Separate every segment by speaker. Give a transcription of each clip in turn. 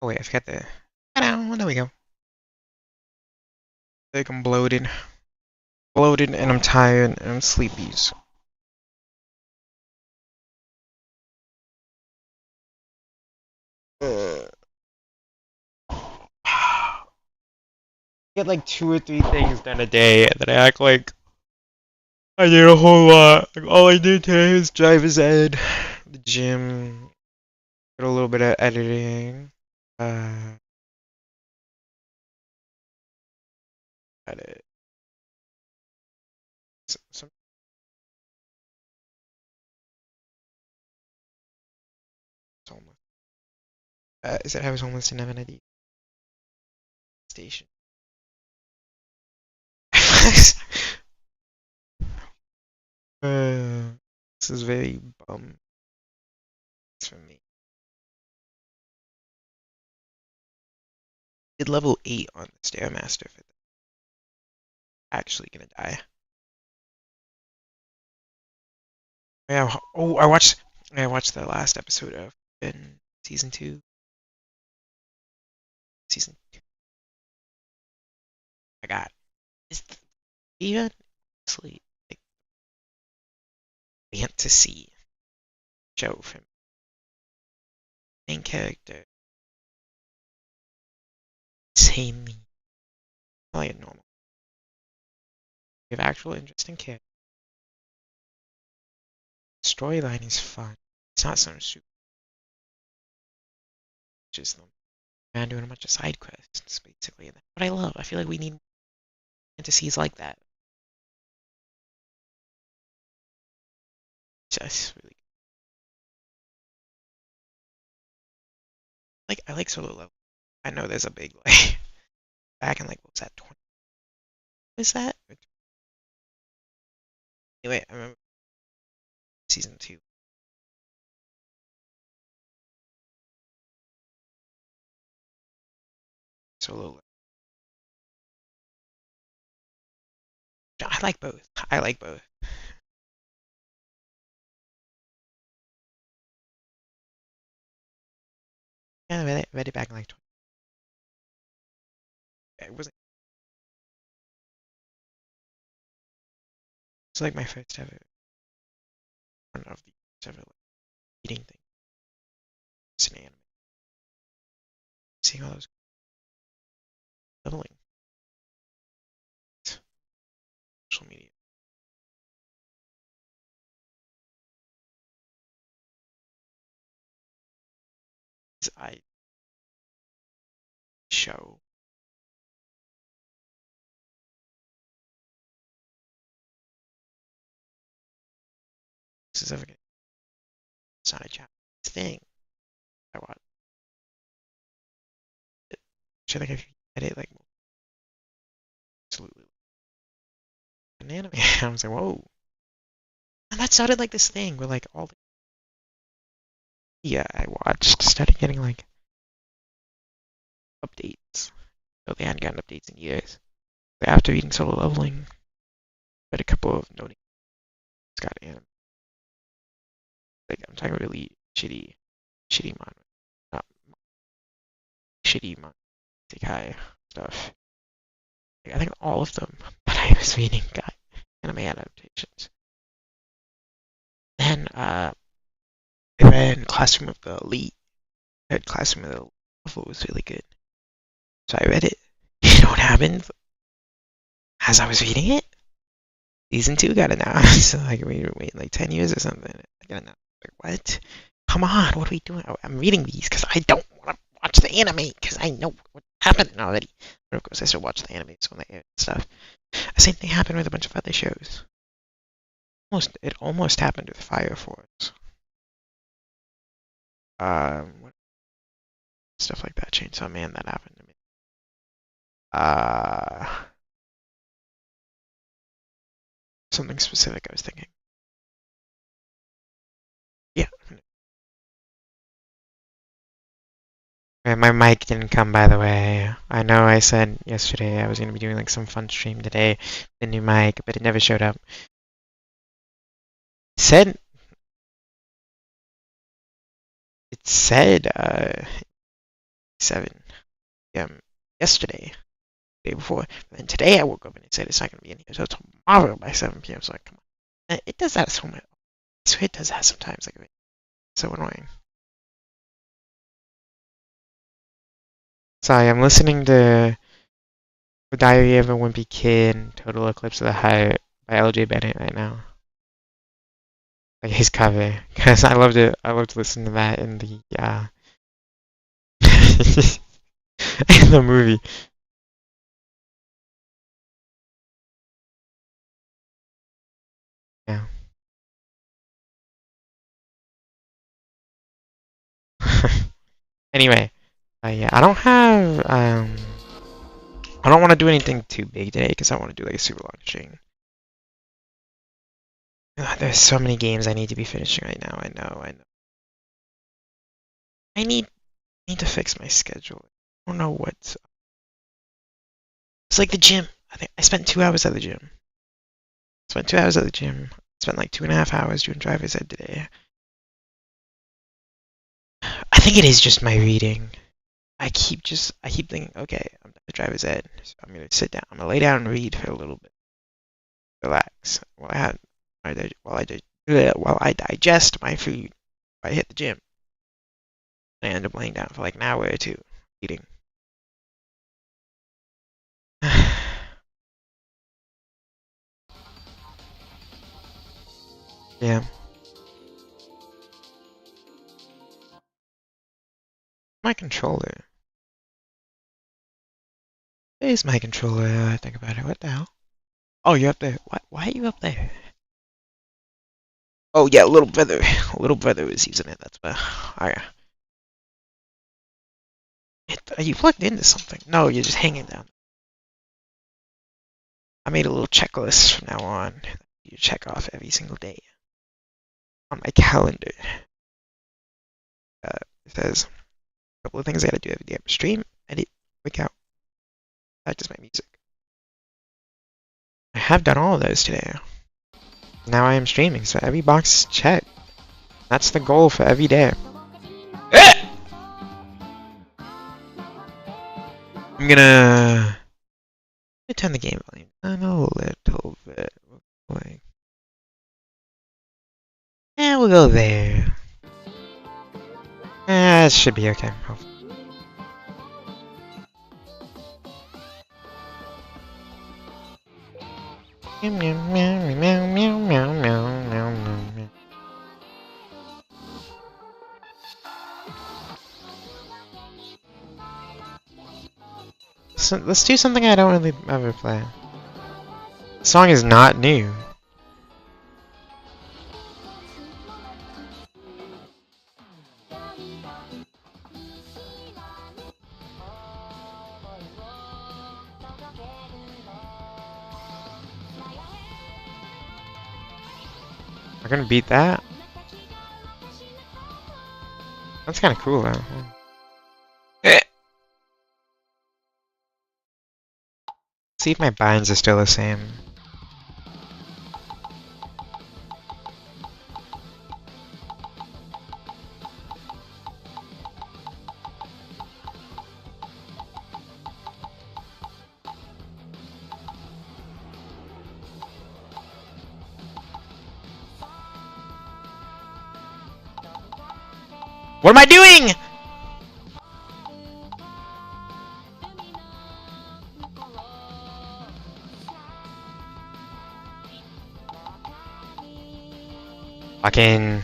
Speaker 1: Oh wait, I forgot the. Ta-da! There we go. I think I'm bloated, and I'm tired, and I'm sleepy. Uh, get like 2 or 3 things done a day, and then I act like I did a whole lot. Like all I did today was drive his ed, the gym, did a little bit of editing. Uh, edit. Some homeless. Is it I was homeless in Avenida Station? This is very bum for me. Did level 8 on the Stairmaster for actually gonna die. Yeah. Oh, I watched the last episode of in season 2. Season 2. I got is even honestly like fantasy show from main character insanely like normal. You have actual interesting character. Storyline is fun. It's not some super just them man doing a bunch of side quests basically. And that's what I love. I feel like we need fantasies like that. Just really like I like solo level. I know there's a big like back in like what's that 20? What is that? Anyway, I remember season 2. Solo level. I like both. I like both. Yeah, I read it back in like 20. It wasn't. It's like my first ever one of the first ever like, eating thing. It's an anime. Seeing all those leveling social media. I show. This is ever. It's not a chat thing. I watch it. I think if you edit like absolutely an anime, I was like, whoa. And that started like this thing where like all the yeah I watched started getting like updates. So they hadn't gotten updates in years. After reading Solo Leveling, read a couple of noting got anime. Like I'm talking really shitty manga, not shitty manga, like high stuff. Like, I think all of them that I was reading got anime adaptations. Then I read Classroom of the Elite. I read Classroom of the Elite. It was really good. So I read it. You know what happened? As I was reading it, season 2 got announced. So like we were waiting like 10 years or something. I got announced. Like what? Come on, what are we doing? I'm reading these because I don't want to watch the anime because I know what happened already. But of course, I still watch the animes when they air and stuff. The same thing happened with a bunch of other shows. It almost happened with Fire Force. Stuff like that. Chainsaw Man, that happened to me. Uh, Something specific I was thinking. Yeah. My mic didn't come, by the way. I know I said yesterday I was going to be doing like some fun stream today, the new mic, but it never showed up. Said it said 7 p.m. yesterday, the day before. And then today I woke up and it said it's not going to be in here until tomorrow by 7 p.m. So like, come on. It does that so much. So it does that sometimes. Like, it's so annoying. Sorry, I'm listening to The Diary of a Wimpy Kid, Total Eclipse of the Heart by L.J. Bennett right now. Like his cover, because I loved it. I loved listening to that in the in the movie. Yeah. Anyway, yeah, I don't have I don't want to do anything too big today because I want to do like a super long stream. There's so many games I need to be finishing right now. I know. I need to fix my schedule. I don't know what's. It's like the gym. I think I spent 2 hours at the gym. Spent 2 hours at the gym. Spent like 2.5 hours doing driver's ed today. I think it is just my reading. I keep thinking, okay, I'm done with driver's ed. So I'm gonna sit down. I'm gonna lay down and read for a little bit. Relax. While I digest my food. I hit the gym. I end up laying down for like an hour or two eating. Yeah. My controller. Where's my controller? I think about it. What the hell? Oh, you're up there. Why are you up there? Oh yeah, little brother. Little brother is using it. That's why. Alright. Are you plugged into something? No, you're just hanging down. I made a little checklist from now on. You check off every single day on my calendar. It says a couple of things I gotta do every day. Stream, edit, wake out, practice my music. I have done all of those today. Now I am streaming, so every box is checked. That's the goal for every day. I'm gonna turn the game volume down a little bit. Like, we'll go there. It should be okay. So let's do something I don't really ever play. The song is not new. We're gonna beat that? That's kinda cool though. See if my binds are still the same. What am I doing? Fucking.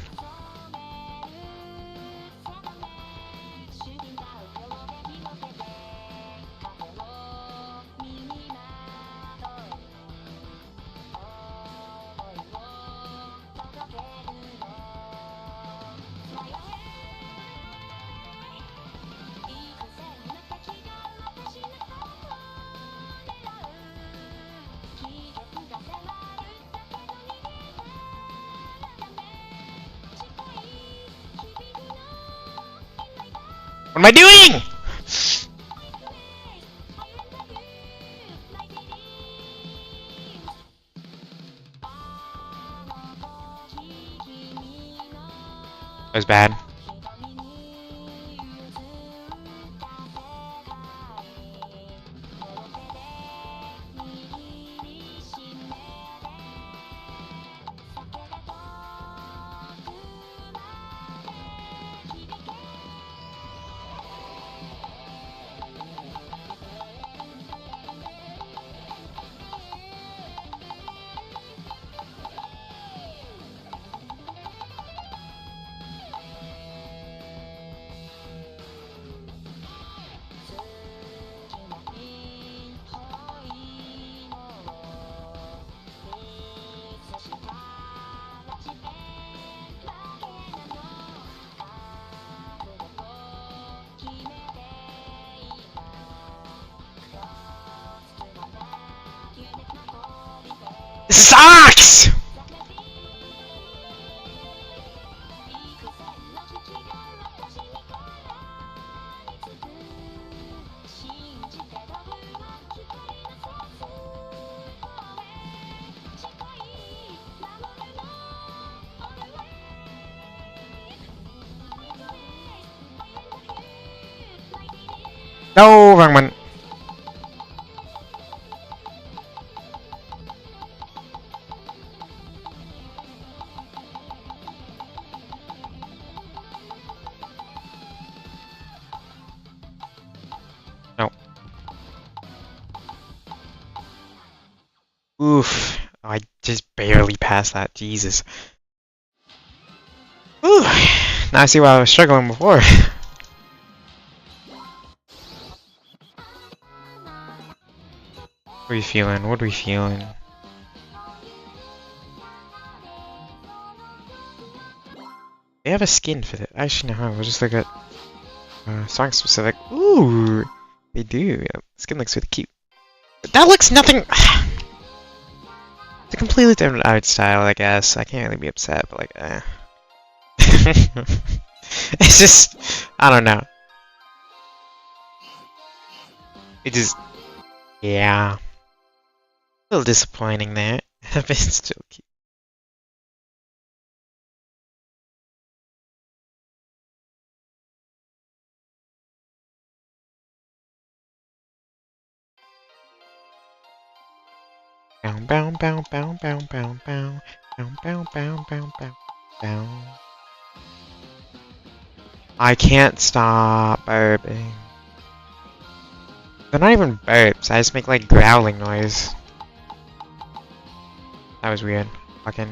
Speaker 1: What am I doing? That was bad. This sucks! No, wrong one. No. Oof. Oh, I just barely passed that. Jesus. Ooh. Now I see why I was struggling before. What are we feeling? What are we feeling? They have a skin for that. Actually, no, we'll just look at song specific. Ooh, they do. Yeah, skin looks really cute. But that looks nothing. It's a completely different art style, I guess. I can't really be upset, but like, it's just, I don't know. It just, yeah, a little disappointing there, but it's still cute. Bow bow bow bow bow bow bow bow bow bow bow bow bow. I can't stop burping. They're not even burps. I just make like growling noise. That was weird. Fucking.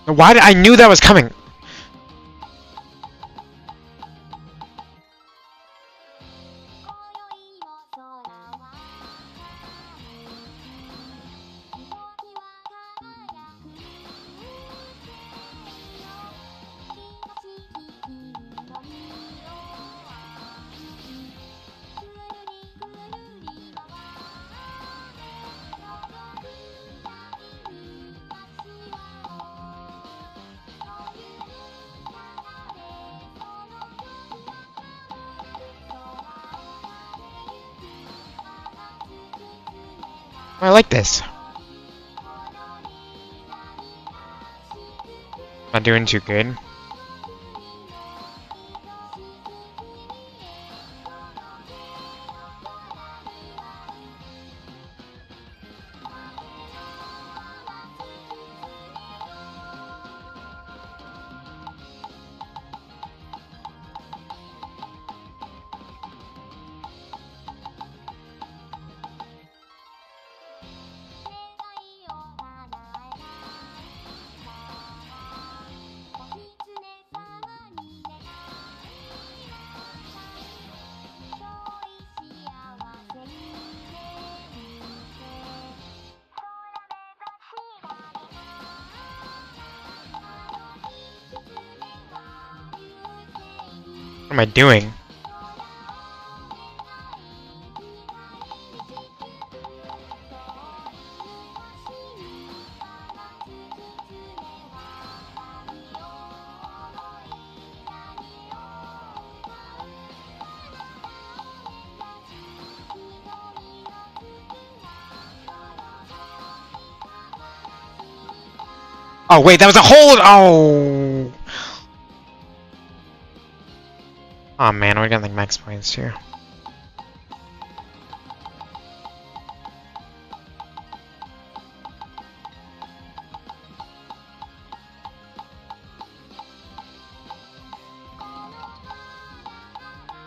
Speaker 1: Why did I knew that was coming? I like this. Not doing too good. What am I doing? Oh wait, that was a hold! Oh! Oh man, we're getting like max points here.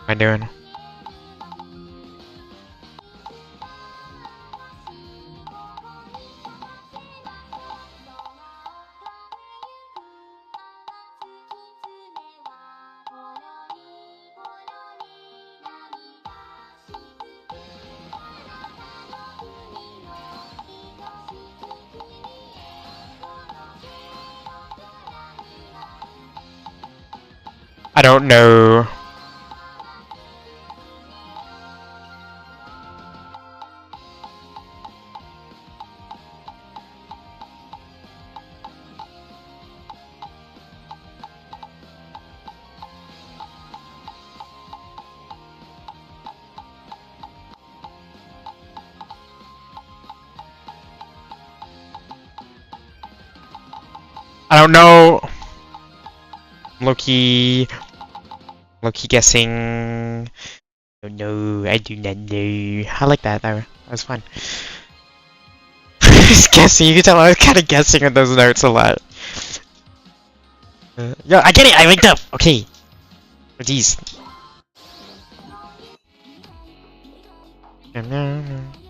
Speaker 1: What am I doing? I don't know. I don't know. Low-key guessing. Oh no, I do not know. I like that though. That was fun. Just guessing. You can tell I was kind of guessing with those notes a lot. Yo, I get it. I linked up. Okay. Oh, jeez.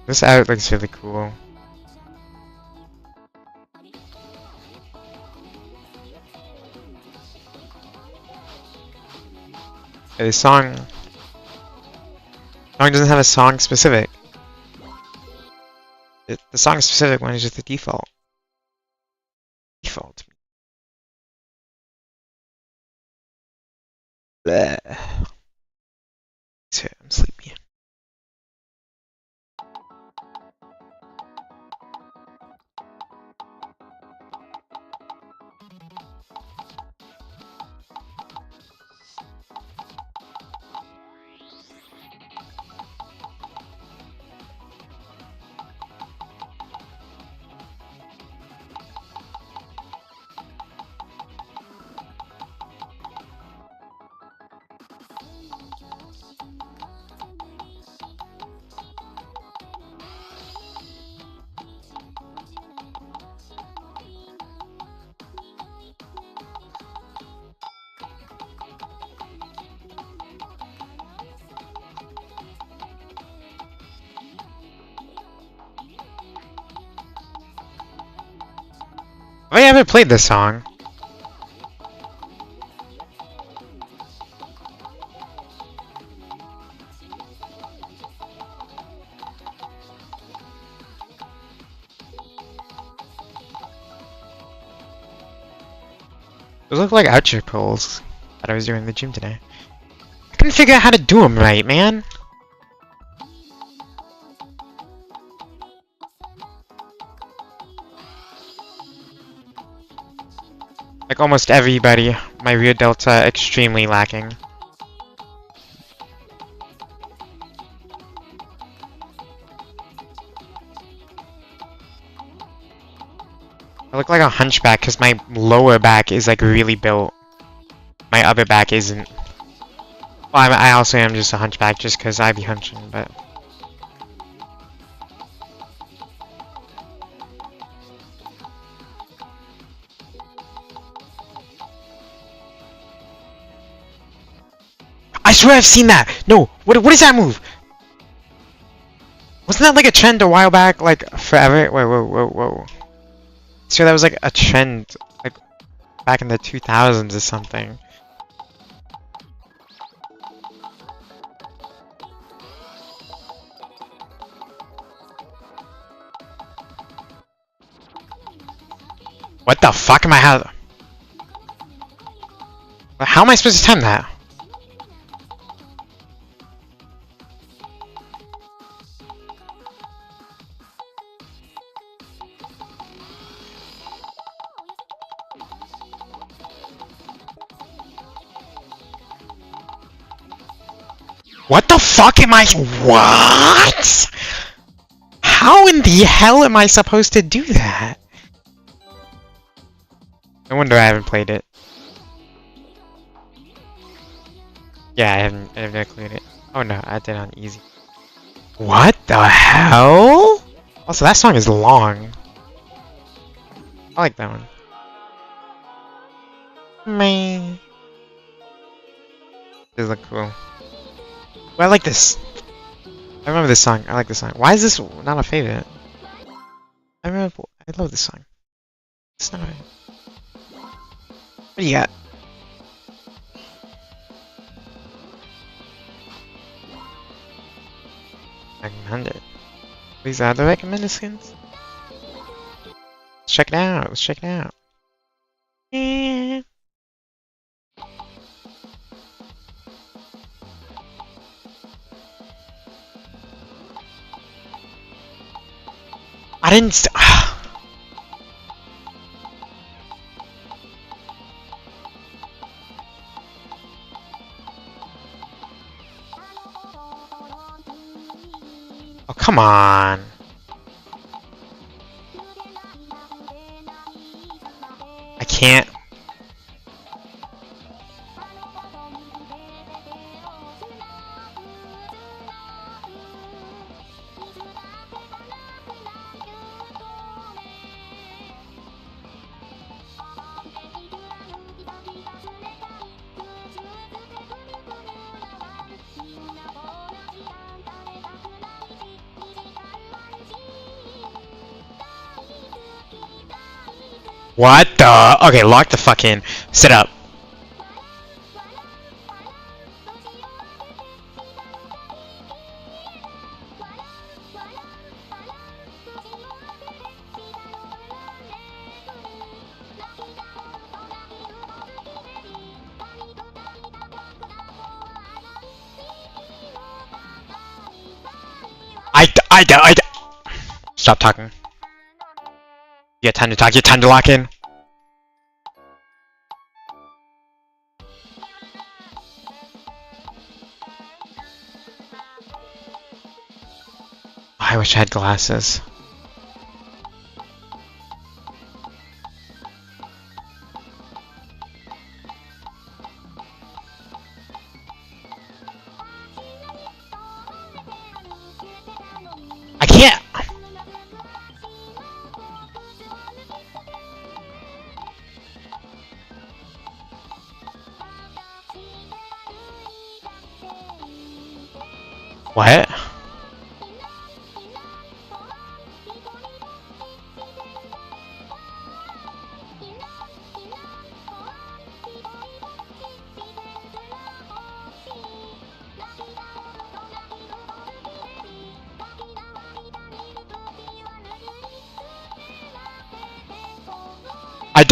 Speaker 1: This art looks really cool. The song doesn't have a song specific. The song specific one is just the default. Default. Bleh. I'm sleepy. I haven't played this song. Those look like outro pulls that I was doing in the gym today. I couldn't figure out how to do them right, man. Like almost everybody, my rear delta extremely lacking. I look like a hunchback because my lower back is like really built. My upper back isn't. Well, I also am just a hunchback just because I be hunching, but... I swear I've seen that! No! What is that move? Wasn't that like a trend a while back? Like, forever? Whoa. I swear that was like a trend, like, back in the 2000s or something. What the fuck am I how am I supposed to time that? What the fuck am I? What? How in the hell am I supposed to do that? No wonder I haven't played it. Yeah, I've never cleared it. Oh no, I did on easy. What the hell? Also, that song is long. I like that one. Man. This look cool. Well, I like this. I remember this song. I like this song. Why is this not a favorite? I love this song. It's not. What do you got? Recommended. These are the recommended skins. Let's check it out. Let's check it out. Yeah. I didn't. Oh, come on. can't. What the? Okay, lock the fuck in. Sit up. I. Stop talking. You got time to talk. You got time to lock in. I wish I had glasses. I can't. What?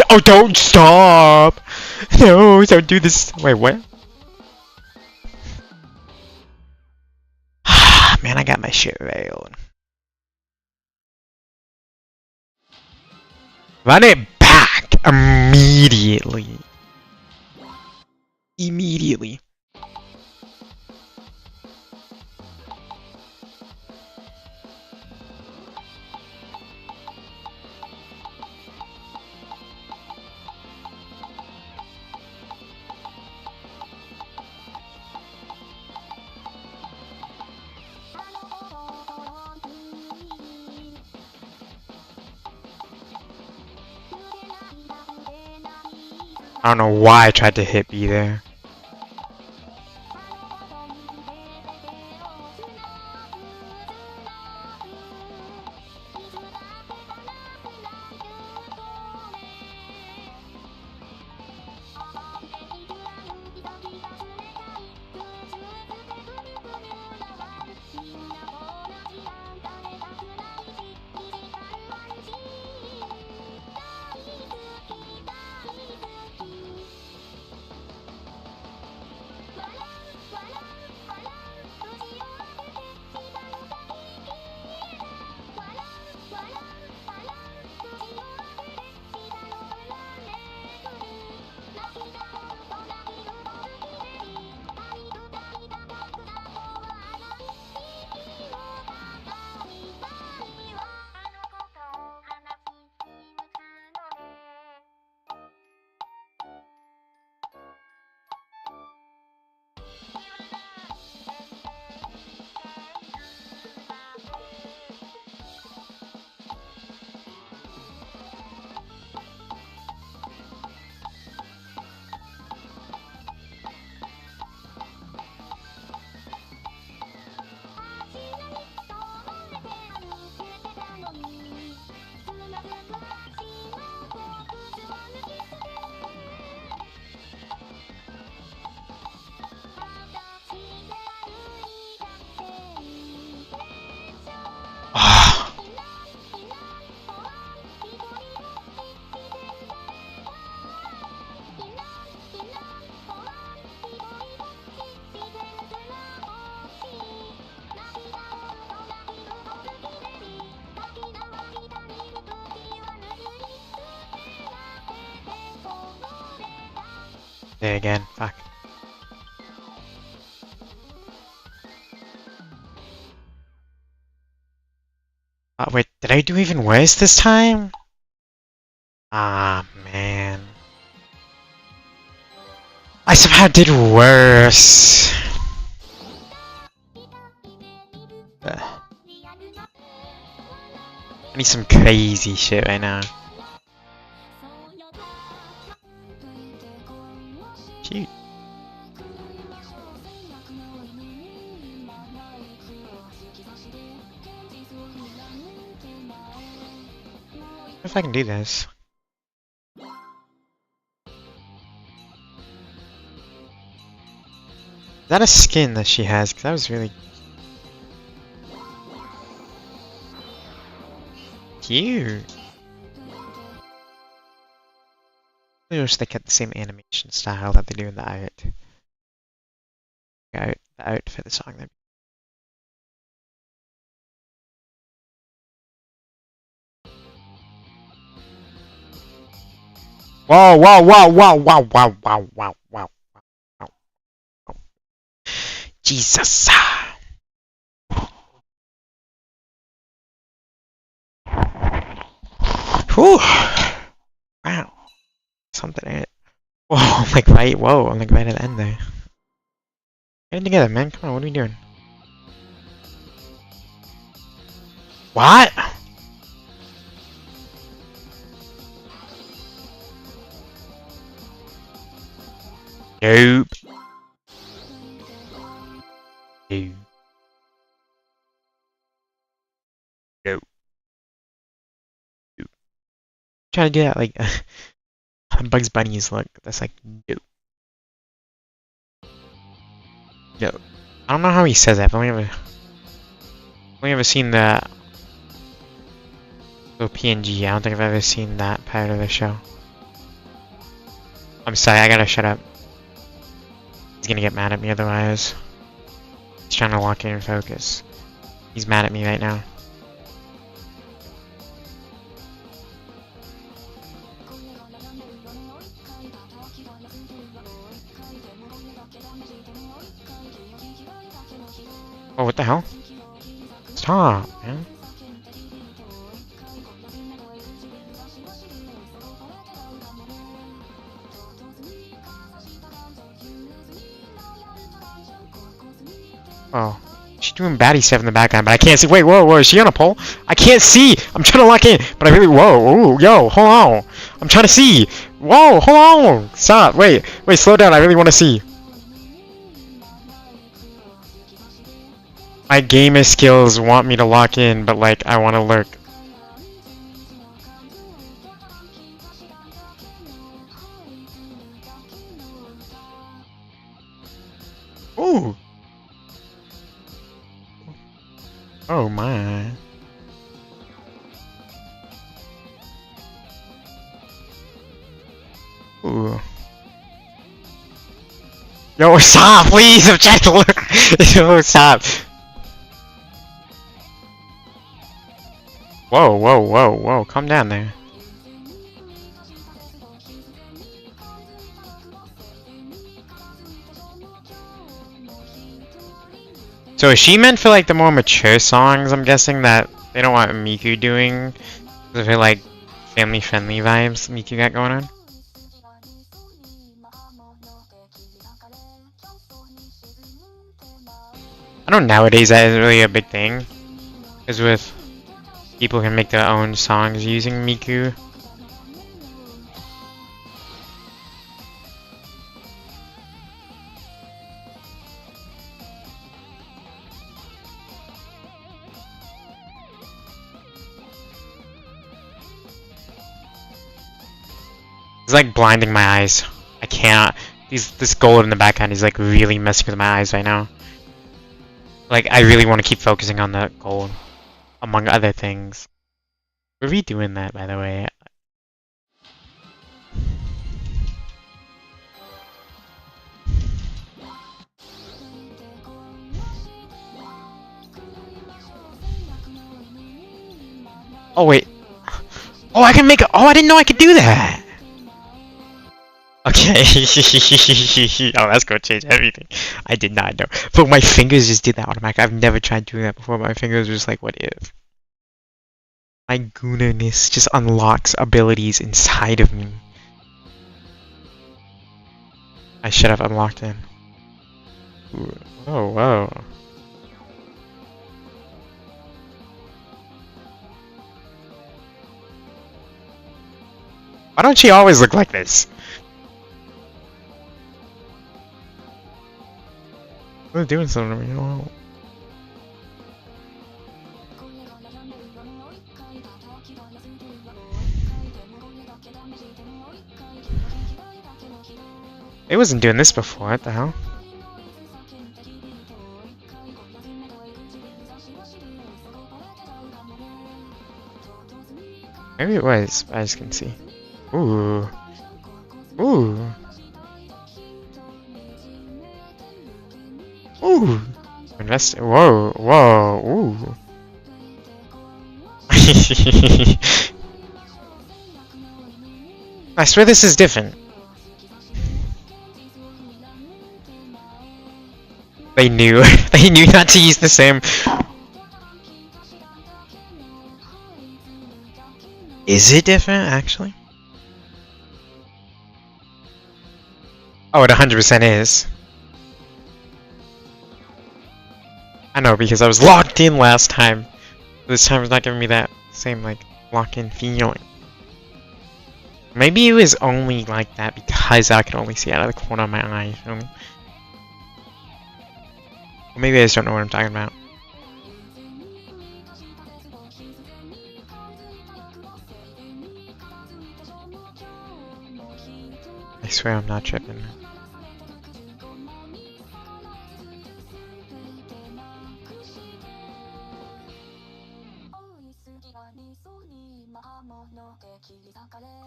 Speaker 1: Oh, don't stop! No, don't do this. Wait, what? Man, I got my shit railed. Run it back immediately. Immediately. I don't know why I tried to hit B there. There again, fuck. Wait, did I do even worse this time? Ah, man. I somehow did worse. I need some crazy shit right now. Cute. If I can do this. Is that a skin that she has? Because that was really cute. I wish they kept the same animation style that they do in the art. The art for the song. Whoa, whoa, whoa, whoa, whoa, whoa, whoa, whoa, whoa, whoa. Jesus. Whew. Wow. Something in it. Whoa, I'm like right, whoa, I'm like right at the end there. Get it together, man. Come on, what are we doing? What? Nope. Nope. Nope. Nope. Trying to do that like Bugs Bunny's look. That's like nope. Nope. I don't know how he says that, but only ever seen that little PNG. I don't think I've ever seen that part of the show. I'm sorry, I gotta shut up. He's gonna get mad at me otherwise. He's trying to lock in and focus. He's mad at me right now. Oh, what the hell? Stop, man. Oh. She's doing baddie stuff in the background, but I can't see. Wait, whoa, whoa, is she on a pole? I can't see! I'm trying to lock in, but I really. Whoa, ooh, yo, hold on. I'm trying to see. Whoa, hold on. Stop, wait, slow down. I really want to see. My gamer skills want me to lock in, but like, I want to lurk. Ooh. Oh my. Ooh. Yo, stop, please! I'm trying to look! Yo, stop! Whoa, whoa, whoa, whoa, calm down there. So is she meant for like the more mature songs, I'm guessing, that they don't want Miku doing? Because of her like family friendly vibes Miku got going on? I know nowadays that is really a big thing. Because with people can make their own songs using Miku. It's like blinding my eyes. I cannot. This gold in the background is like really messing with my eyes right now. Like, I really want to keep focusing on the gold, among other things. We're redoing that, by the way. Oh, wait. Oh, I can make a. Oh, I didn't know I could do that! Okay. Oh, that's gonna change everything. I did not know. But my fingers just did that automatically. I've never tried doing that before. My fingers were just like, what if? My goonerness just unlocks abilities inside of me. I should have unlocked in. Ooh. Oh, whoa. Why don't she always look like this? They're doing something to me. Oh. It wasn't doing this before. What the hell? Maybe it was. I just can see. Ooh. Ooh. Ooh. Invest. Whoa. Whoa. Ooh. I swear this is different. They knew. They knew not to use the same. Is it different, actually? Oh, it 100% is. I know, because I was locked in last time. This time it's not giving me that same, like, locked-in feeling. Maybe it was only like that because I can only see out of the corner of my eye, you feel me? Or maybe I just don't know what I'm talking about. I swear I'm not tripping.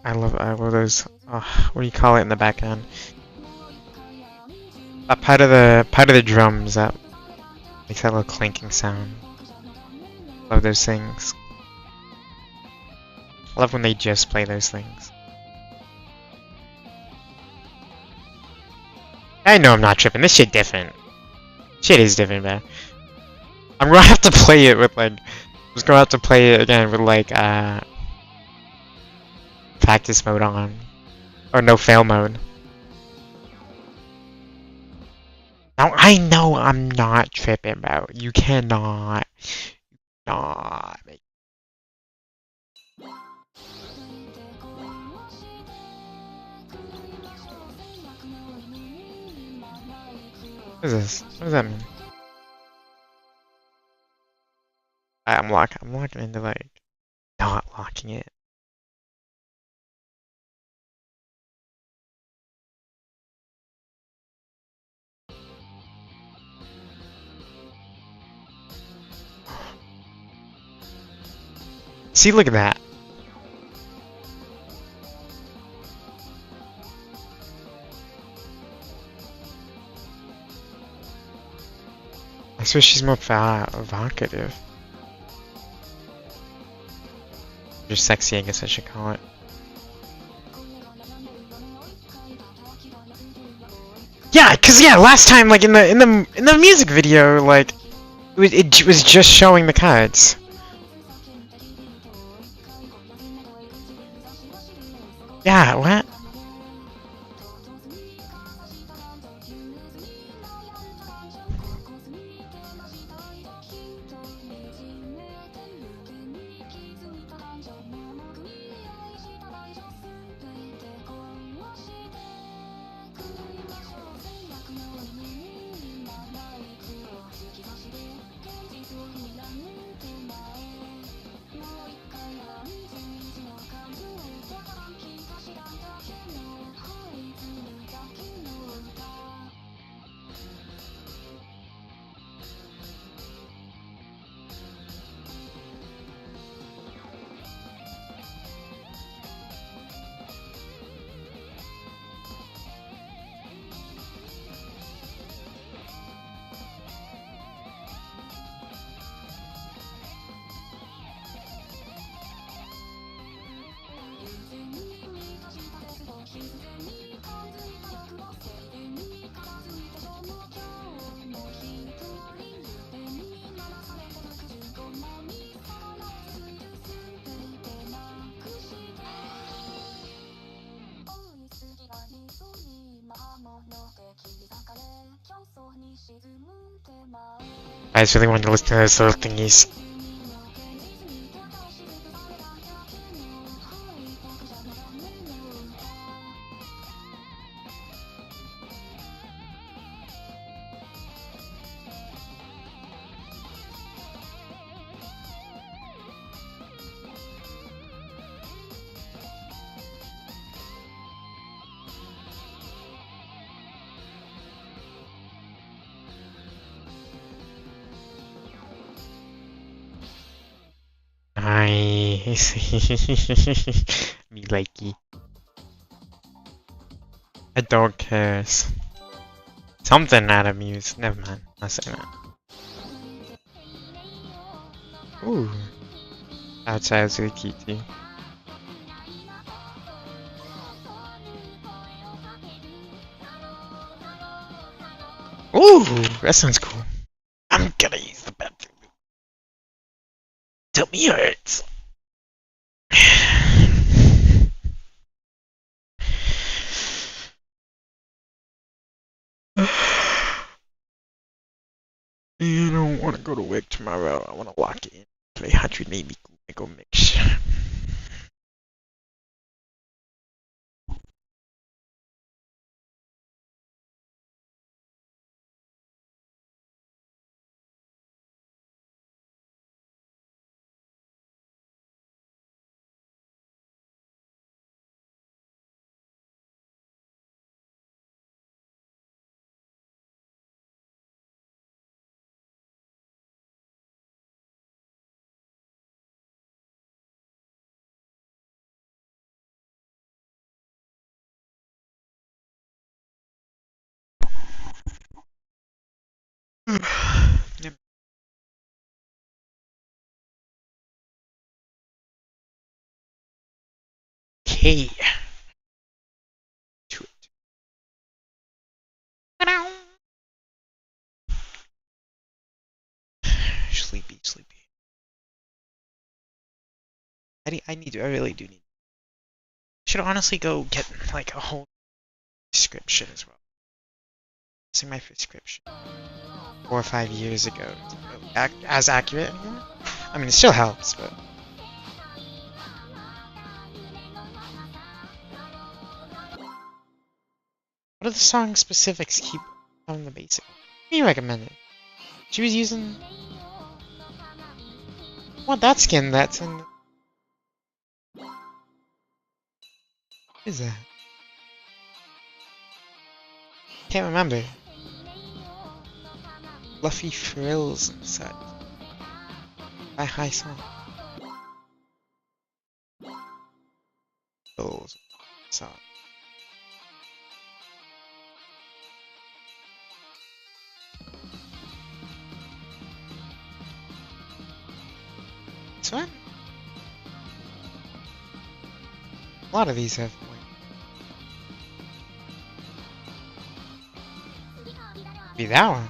Speaker 1: I love those. What do you call it in the back end? That part of the drums that makes that little clanking sound. Love those things. I love when they just play those things. I know I'm not tripping. This shit different. Shit is different, man. I'm gonna have to play it with like. I'm just gonna have to play it again with like practice mode on, or no fail mode. Now I know I'm not tripping about. You cannot not make. What is this? What does that mean? I'm locking into like not locking it. See, look at that. I swear she's more evocative. Or sexy, I guess I should call it. Yeah, cause yeah, last time, like in the music video, like it was just showing the cards. Yeah, what? I just really wanted to listen to those little thingies. Nice. Me likey. I don't care. Something out of Muse. Never mind. I'll say that. Ooh. Outside was really cute too. Ooh, that sounds cool. I'm gonna use the bathroom. Tummy hurts. I don't want to go to work tomorrow. I want to lock in. Play 100 miku mix. Okay. To it. Sleepy, sleepy. I really do need. Should honestly go get like a whole prescription as well. See my prescription 4 or 5 years ago. As accurate anymore? I mean, it still helps, but. What are the song specifics keep on the basic? What do you recommend it? She was using. What that skin that's in. What is that? Can't remember. Fluffy frills and such. By high song. Frills. Song. This one? A lot of these have like. Be that one.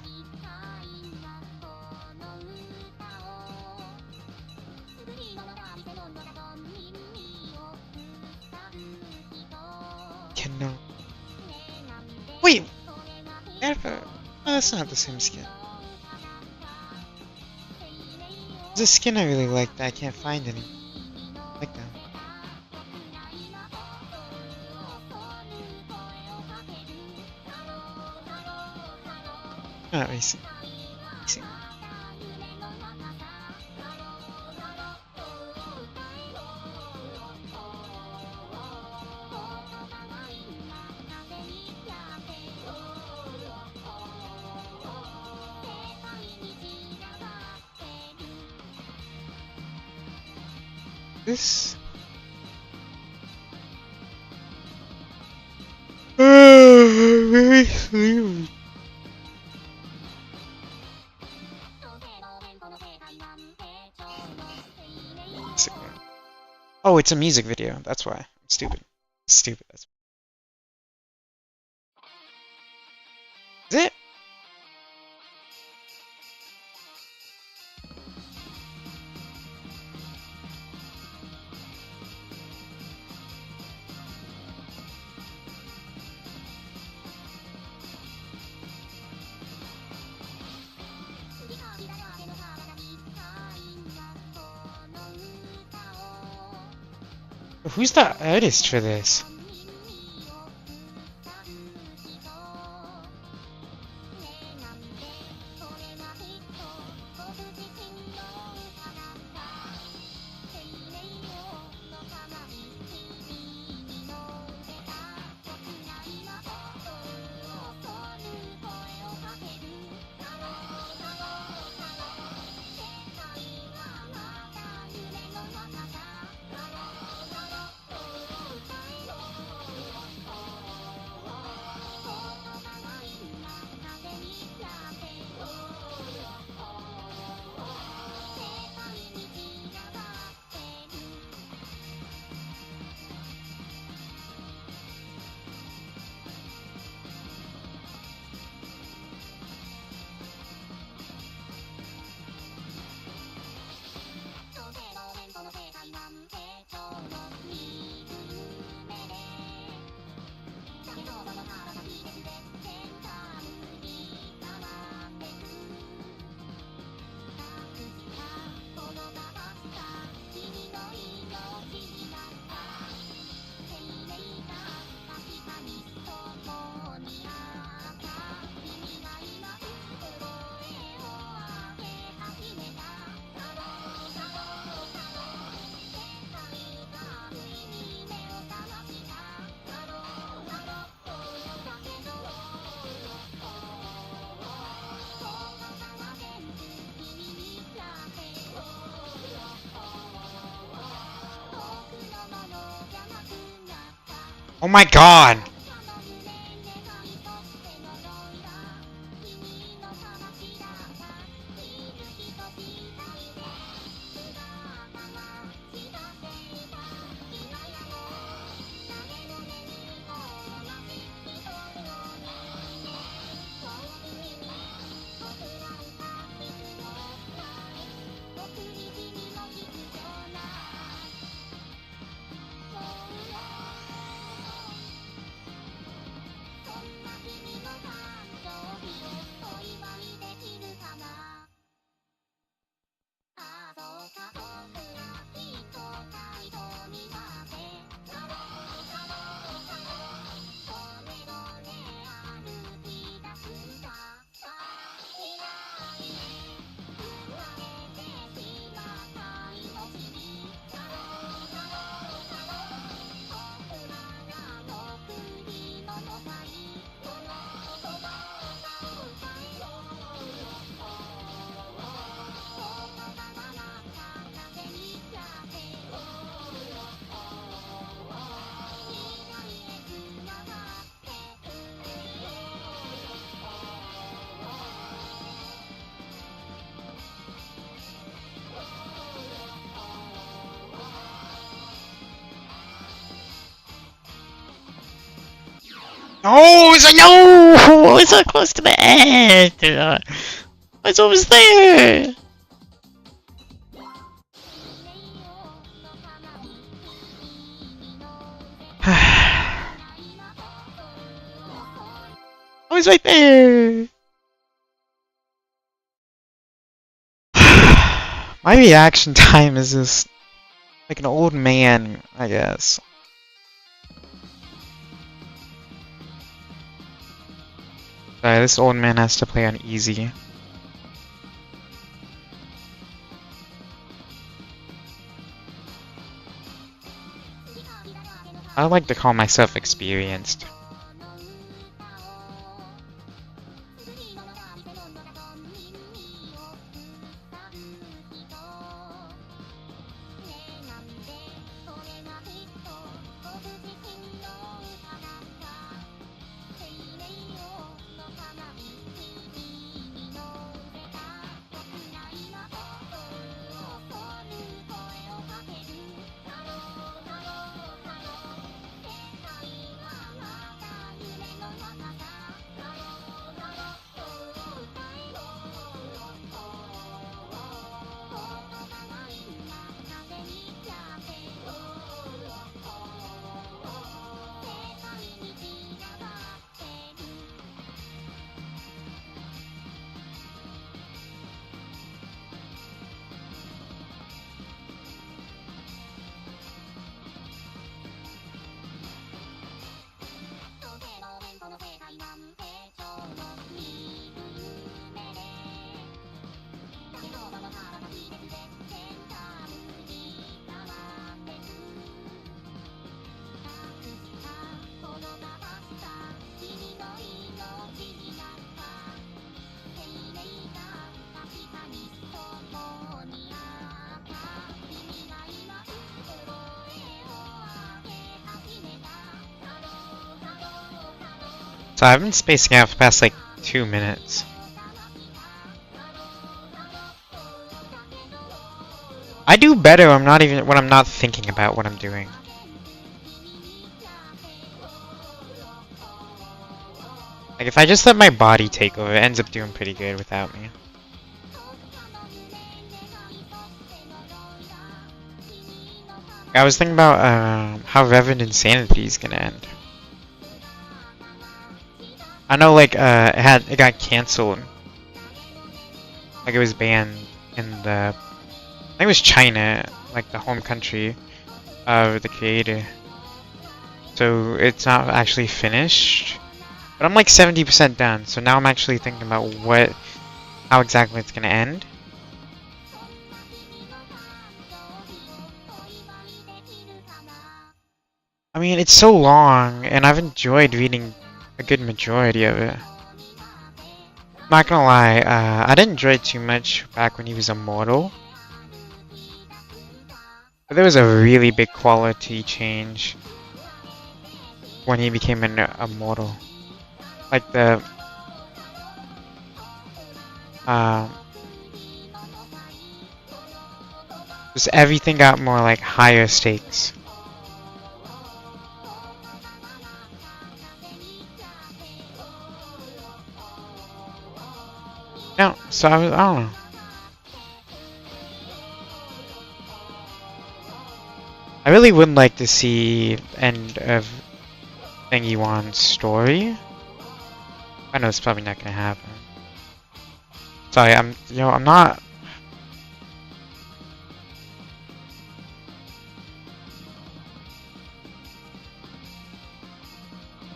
Speaker 1: Cannot. Wait! Oh, that's not the same skin. There's a skin I really like that I can't find any. Like that. Not recent. Recent. This. Very sleepy. Oh, it's a music video. That's why. I'm stupid. Stupid. That's why. Is it? Who's the artist for this? Oh my god! No, it's like no! It's so close to the end. It's almost there. I was right there. My reaction time is just like an old man, I guess. Sorry, this old man has to play on easy. I like to call myself experienced. So I've been spacing out for the past like 2 minutes. I do better when I'm not thinking about what I'm doing. Like if I just let my body take over, it ends up doing pretty good without me. I was thinking about how Reverend Insanity is gonna end. I know like it got cancelled. Like it was banned in the I think it was China, like the home country of the creator. So it's not actually finished. But I'm like 70% done, so now I'm actually thinking about how exactly it's gonna end. I mean, it's so long, and I've enjoyed reading a good majority of it. Not gonna lie, I didn't enjoy it too much back when he was immortal. But there was a really big quality change when he became an immortal. Like just everything got more like higher stakes. No, so I don't know. I really would like to see the end of Feng Yuan's story. I know it's probably not gonna happen. Sorry, I'm not.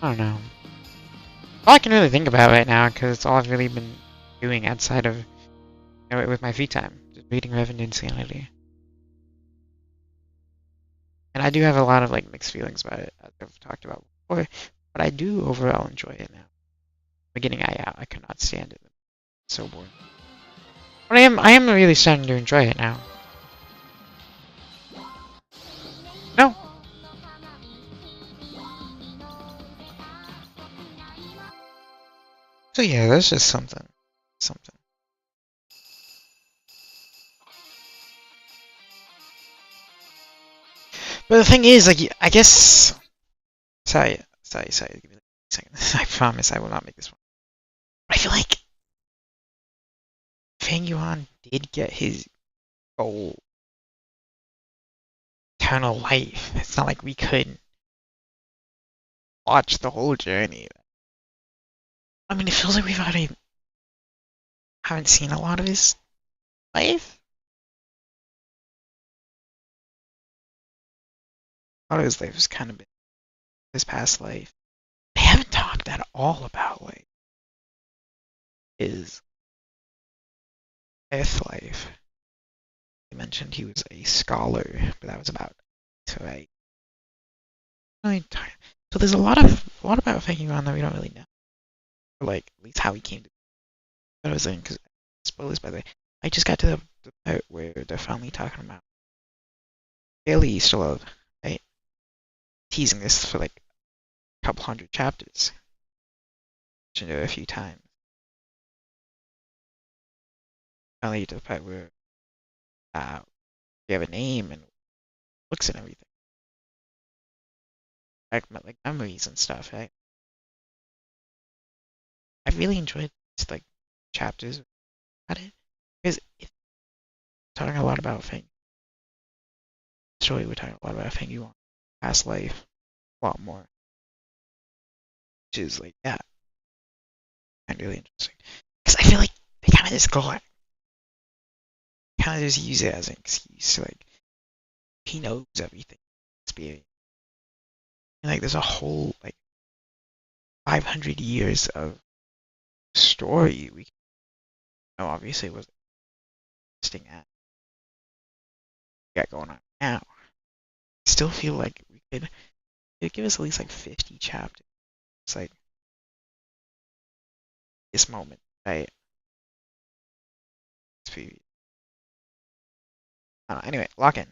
Speaker 1: I don't know. All I can really think about right now, because it's all I've really been doing outside of, with my free time, just reading Revenant Insanity. And I do have a lot of like mixed feelings about it, as I've talked about before, but I do overall enjoy it now. Beginning, I could not stand it. It's so boring. But I am really starting to enjoy it now. No. So yeah, that's just something. But the thing is, like, I guess. Sorry. Give me a second. I promise I will not make this one. But I feel like Feng Yuan did get his goal. Eternal life. It's not like we couldn't watch the whole journey. I mean, it feels like we've already haven't seen a lot of his life. A lot of his life has kind of been his past life. They haven't talked at all about like his Earth life. They mentioned he was a scholar, but that was about it, so so there's a lot about Feng Yuan that we don't really know, or like at least how he came to. That was in because spoilers by the way. I just got to the part where they're finally talking about Bailey still love, right? Teasing this for like a couple hundred chapters. Mentioned it a few times. Finally to the part where you have a name and looks and everything. Like memories and stuff, right? I really enjoyed these like chapters about it because it's talking a lot about Feng. Story we're talking a lot about Feng Yuan, past life, a lot more, which is like yeah, and really interesting. Because I feel like they kind of just go like, kind of just use it as an excuse to like he knows everything, experience, and like there's a whole like 500 years of story we know obviously was existing at got going on now. I still feel like we could it'd give us at least like 50 chapters. It's like this moment, right? It's pretty, I don't know. Anyway, lock in.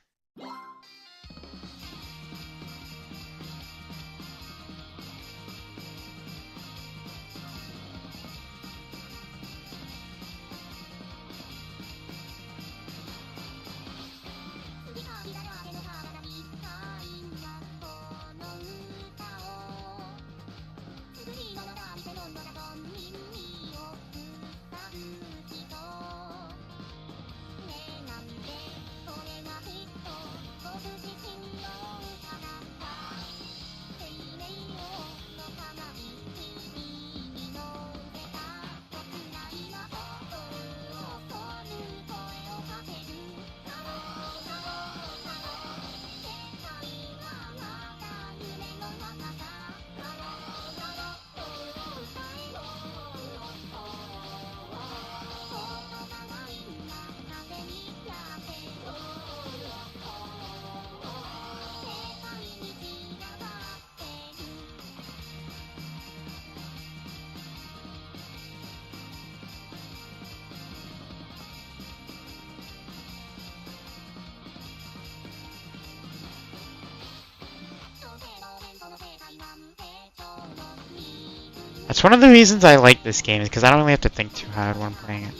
Speaker 2: That's one of the reasons I like this game, is because I don't really have to think too hard when I'm playing it.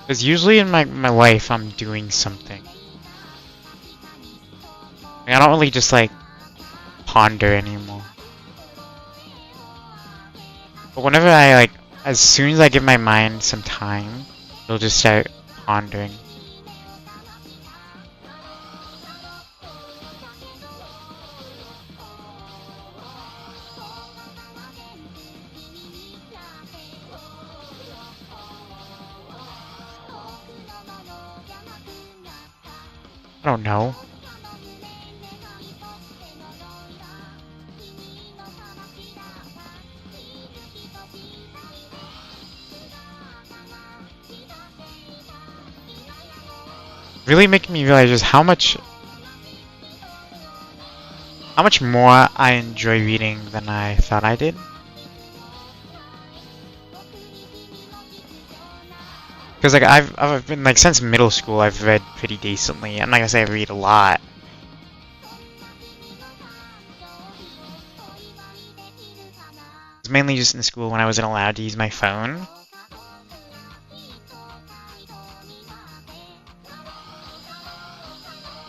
Speaker 2: Because usually in my life, I'm doing something. Like, I don't really just like ponder anymore. But whenever I like, as soon as I give my mind some time, it'll just start pondering. I don't know. Really making me realize just how much more I enjoy reading than I thought I did. Because like I've been like since middle school I've read pretty decently. I'm not gonna say I read a lot. It's mainly just in school when I wasn't allowed to use my phone.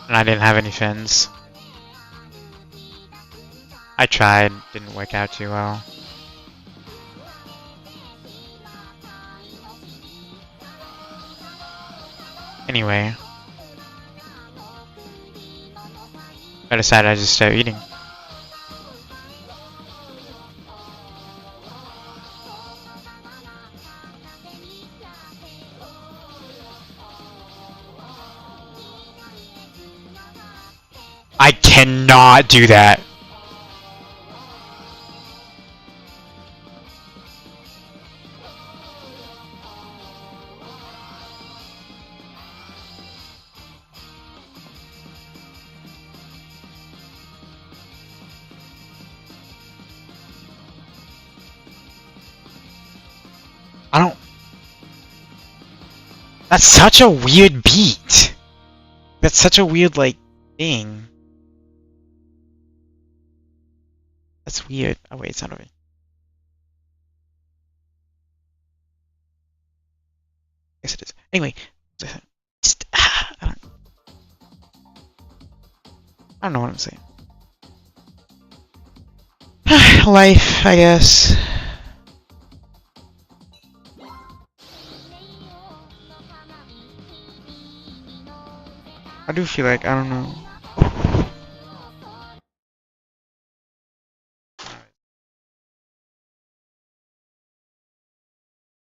Speaker 2: And I didn't have any friends. I tried, didn't work out too well. Anyway, I decided I just start eating. I cannot do that. I don't. That's such a weird beat. That's such a weird, like, thing. That's weird. Oh, wait, it's not over. Yes, it is. Anyway. Just, I don't know what I'm saying. Life, I guess. I do feel like, I don't know.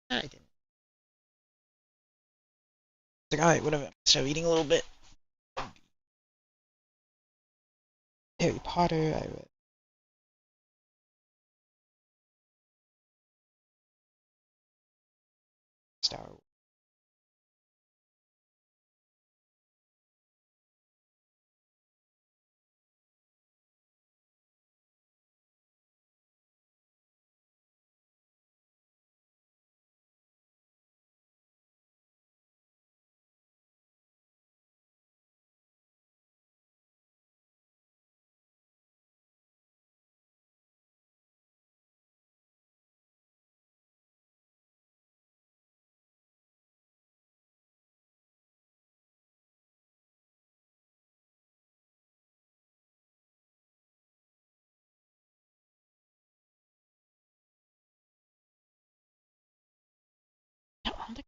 Speaker 2: I didn't. It's like, alright, whatever. Start eating a little bit. Harry Potter, I read Star Wars. No, I don't think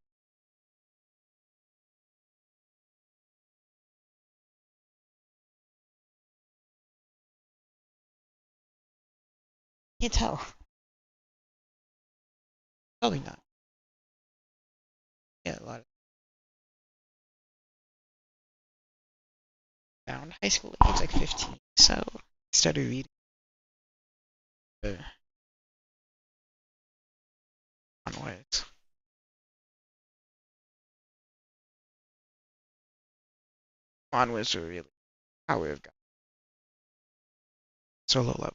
Speaker 2: I can tell. Probably not. Yeah, a lot of down. High school age like 15, so I started reading onwards. Onwards were really how we've got solo level.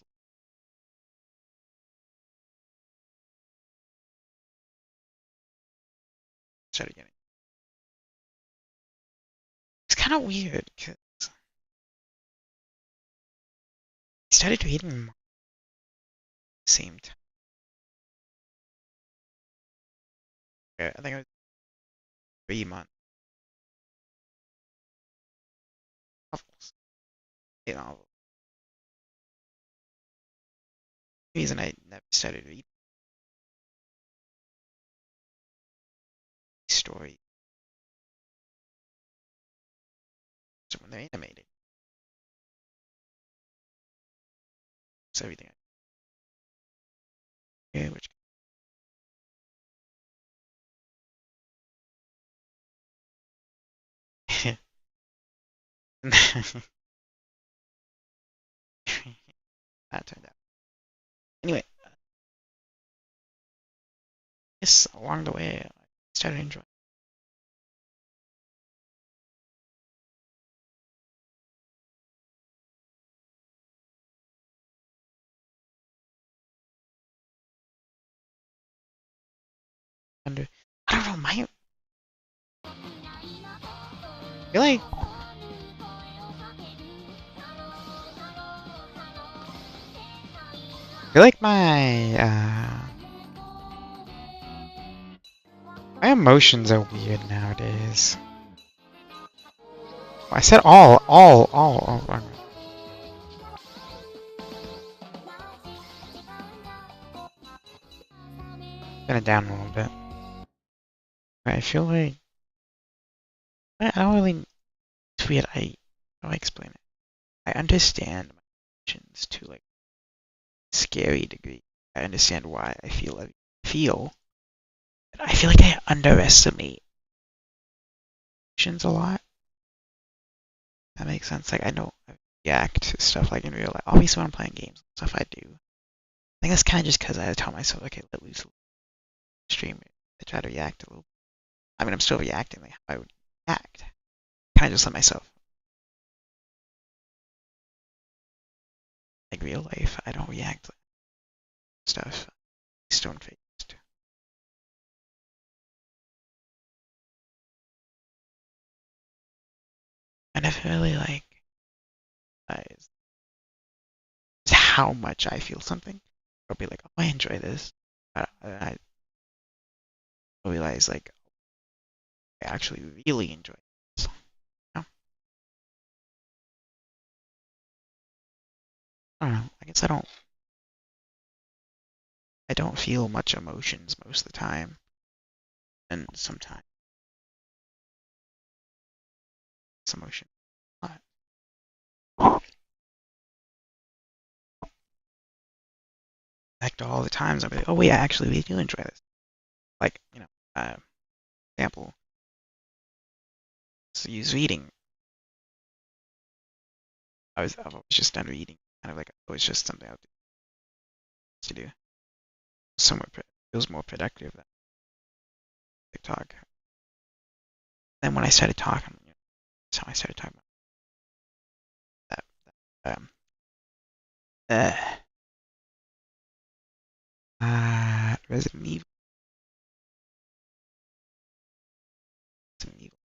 Speaker 2: Started getting
Speaker 1: kind of weird because I started reading at the same time. Yeah, I think it was 3 months novels. You know, the reason I never started reading stories is when they're animated. It's everything. Yeah, which that turned out. Anyway, yes, along the way, I started enjoying. Under, I don't know, I feel like my emotions are weird nowadays. I said all. I'm gonna down a little bit. But I feel like I don't really. It's weird. How do I explain it? I understand my emotions to like scary degree. I understand why I feel. But I feel like I underestimate emotions a lot. That makes sense. Like I know I react to stuff like in real life. Obviously when I'm playing games, stuff I do. I think that's kind of just because I tell myself, okay, let loose stream. I try to react a little. I mean, I'm still reacting like how I would act. Kind of just let myself. Like real life, I don't react like stuff. Stone faced. I never really like realize how much I feel something. I'll be like, oh, I enjoy this. I realize like I actually really enjoy this. You know? I don't know. I guess I don't feel much emotions most of the time, and sometimes it's emotion. Like all the times I'll be like, oh wait, I actually really do enjoy this. Like example, so use reading. I was just done reading, kind of like it was just something I was to do. Somewhat feels more productive than TikTok. Then when I started talking, that's how I started talking about that. Uh, Resident Evil. Resident Evil.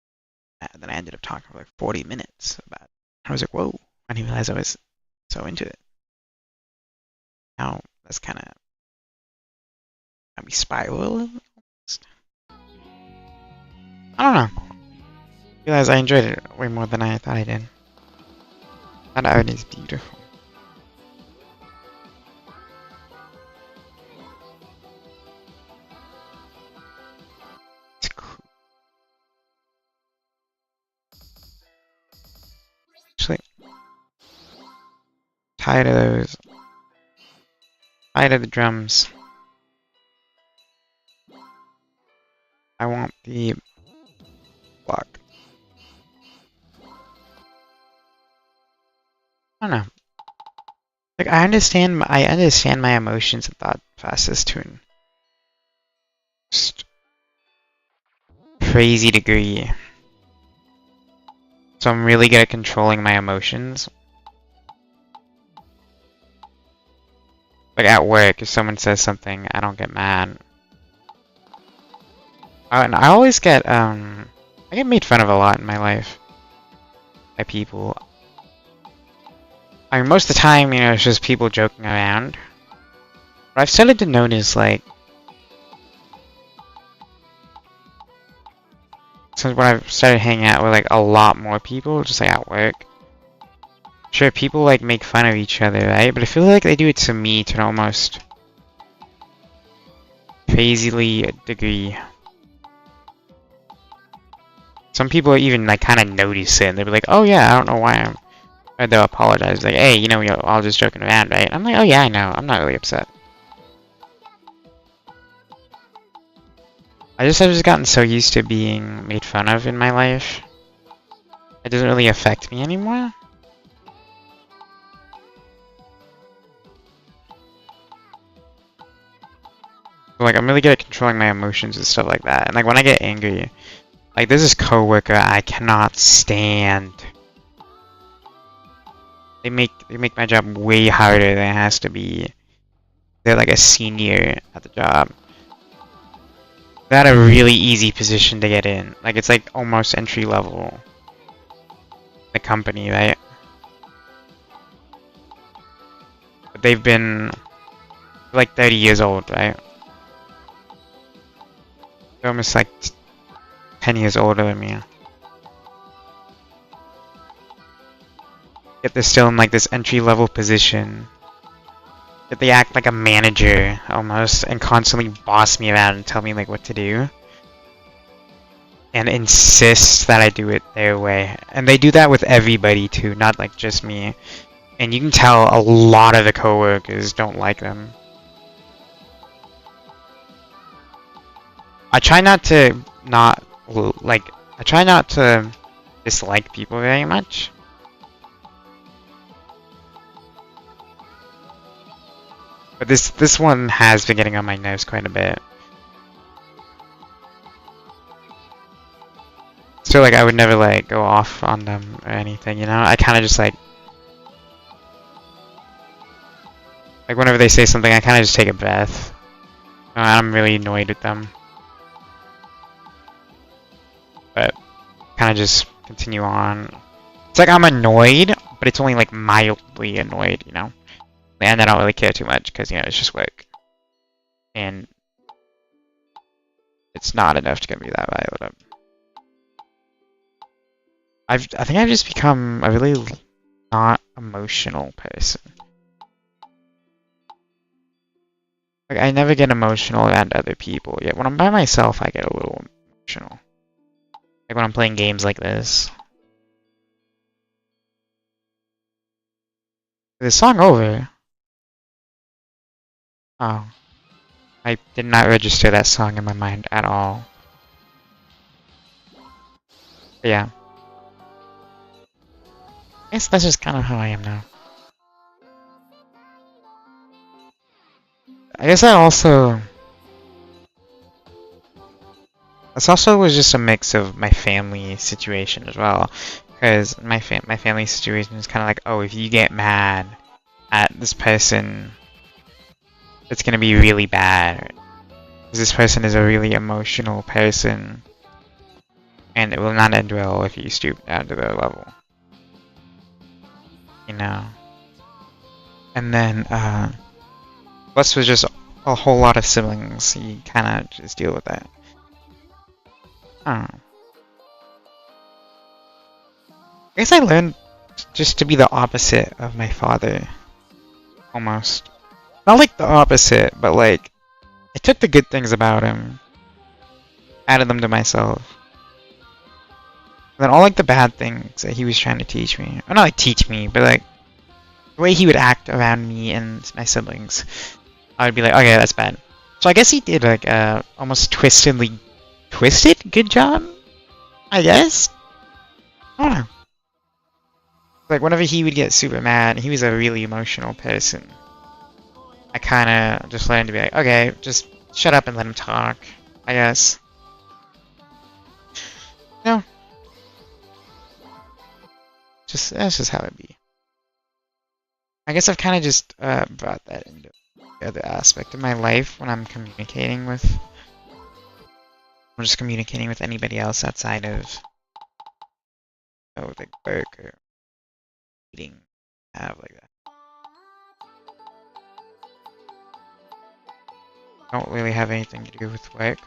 Speaker 1: Then I ended up talking for like 40 minutes about it. I was like, whoa. I didn't realize I was so into it. Now that's kind of got me spiraling. I don't know. I realized I enjoyed it way more than I thought I did. That art is beautiful. It's cool. Actually, tired of those. Tired of the drums. I want the block. I don't know. Like I understand my emotions and thought process to an just crazy degree. So I'm really good at controlling my emotions. Like at work, if someone says something, I don't get mad. And I always get I get made fun of a lot in my life.
Speaker 2: by people. I mean, most of the time, it's just people joking around. But I've started to notice, like, since when I've started hanging out with, like, a lot more people, just, like, at work. Sure, people, like, make fun of each other, right? But I feel like they do it to me to an almost crazily degree. Some people even, like, kind of notice it, and they'll be like, oh, yeah, I don't know why I'm... Or they'll apologize, like, hey, you're all just joking around, right? I'm like, oh, yeah, I know. I'm not really upset. I've just gotten so used to being made fun of in my life. It doesn't really affect me anymore. Like, I'm really good at controlling my emotions and stuff like that. And like when I get angry, like there's this coworker I cannot stand. They make my job way harder than it has to be. They're like a senior at the job. They're at a really easy position to get in. Like it's like almost entry level. The company, right? But they've been like 30 years old, right? They're almost like 10 years older than me. Yet they're still in like this entry level position. Yet they act like a manager almost and constantly boss me around and tell me like what to do. And insist that I do it their way. And they do that with everybody too, not like just me. And you can tell a lot of the coworkers don't like them. I try not to I try not to dislike people very much. But this one has been getting on my nerves quite a bit. So like I would never like go off on them or anything, I kind of just like whenever they say something, I kind of just take a breath. I'm really annoyed with them. But kind of just continue on. It's like I'm annoyed, but it's only like mildly annoyed, And I don't really care too much because, it's just work. And it's not enough to get me that riled up. I think I've just become a really not emotional person. Like, I never get emotional around other people, yet when I'm by myself, I get a little emotional. Like when I'm playing games like this. Is the song over? Oh. I did not register that song in my mind at all. But yeah. I guess that's just kind of how I am now. I guess this also was just a mix of my family situation as well. Because my family situation is kind of like, oh, if you get mad at this person, it's gonna be really bad. Because this person is a really emotional person. And it will not end well if you stoop down to their level. And then, plus with just a whole lot of siblings, you kind of just deal with that. I don't know. I guess I learned just to be the opposite of my father. Almost. Not like the opposite, but like, I took the good things about him, added them to myself. And then all like the bad things that he was trying to teach me. Or not like teach me, but like, the way he would act around me and my siblings. I would be like, okay, that's bad. So I guess he did like almost twisted good job? I guess? I don't know. Like whenever he would get super mad, he was a really emotional person. I kinda just learned to be like, okay, just shut up and let him talk, I guess. No. That's just how it be. I guess I've kinda just brought that into the other aspect of my life when I'm communicating with anybody else outside of with like work or eating have like that. Don't really have anything to do with work.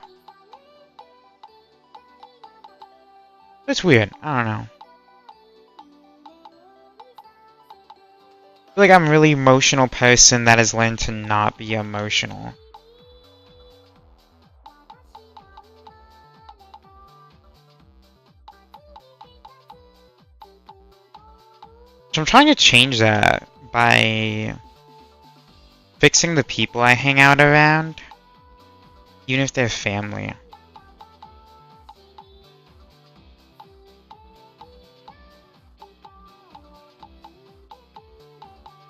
Speaker 2: It's weird. I don't know. I feel like I'm a really emotional person that has learned to not be emotional. So I'm trying to change that by fixing the people I hang out around, even if they're family.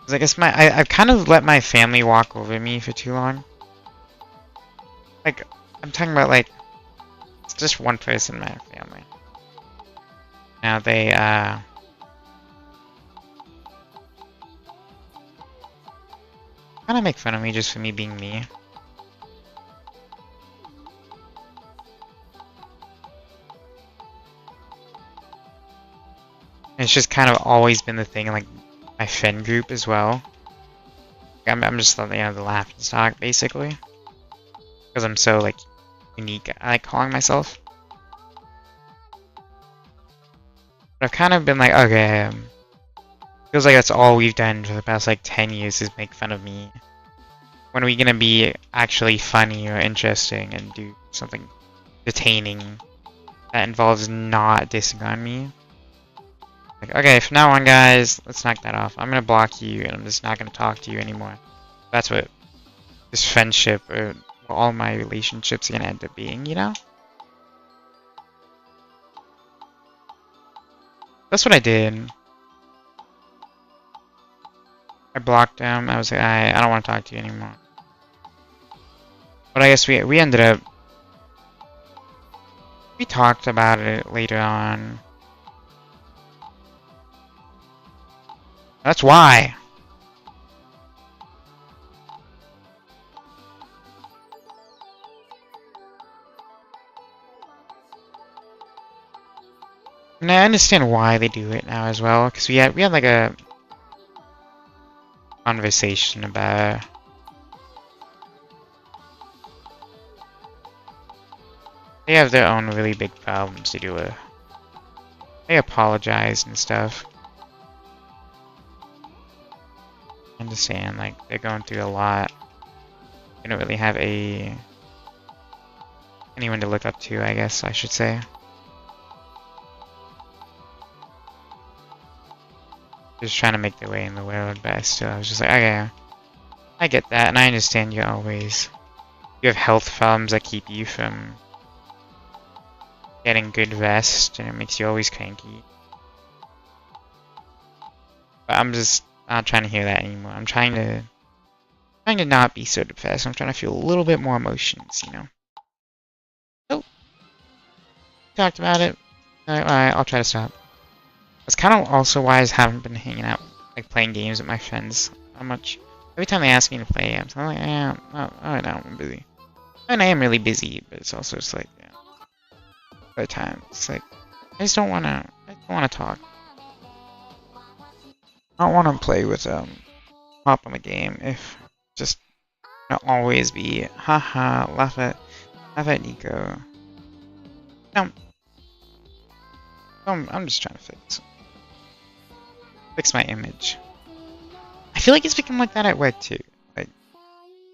Speaker 2: 'Cause I guess I've kind of let my family walk over me for too long. Like, I'm talking about like, it's just one person in my family. Now they, kind of make fun of me just for me being me. And it's just kind of always been the thing in like my friend group as well. I'm just the laughing stock basically. Because I'm so like unique, I like calling myself. But I've kind of been like, okay, feels like that's all we've done for the past like 10 years is make fun of me. When are we gonna be actually funny or interesting and do something detaining that involves not dissing on me? Like, okay, from now on, guys, let's knock that off. I'm gonna block you, and I'm just not gonna talk to you anymore. That's what this friendship or all my relationships are gonna end up being, you know? That's what I did. I blocked him. I was like, I don't want to talk to you anymore. But I guess we ended up. We talked about it later on. That's why. And I understand why they do it now as well, because we had like a conversation about it. They have their own really big problems to do with. They apologize and stuff. I understand, like they're going through a lot. They don't really have anyone to look up to, I guess I should say. Just trying to make their way in the world, but I was just like, okay, I get that, and I understand you have health problems that keep you from getting good rest, and it makes you always cranky. But I'm just not trying to hear that anymore. I'm trying to not be so depressed. I'm trying to feel a little bit more emotions, you know. So, talked about it. Alright, I'll try to stop. That's kind of also why I haven't been hanging out, like playing games with my friends that much. Every time they ask me to play games, I'm like, yeah, I know, I'm busy. And I am really busy, but it's also just like, yeah, other times, it's like, I just don't wanna talk. I don't wanna play with, hop on the game if just always be, haha, laugh at Nico. No, I'm just trying to fix my image. I feel like it's become like that at work too. Like,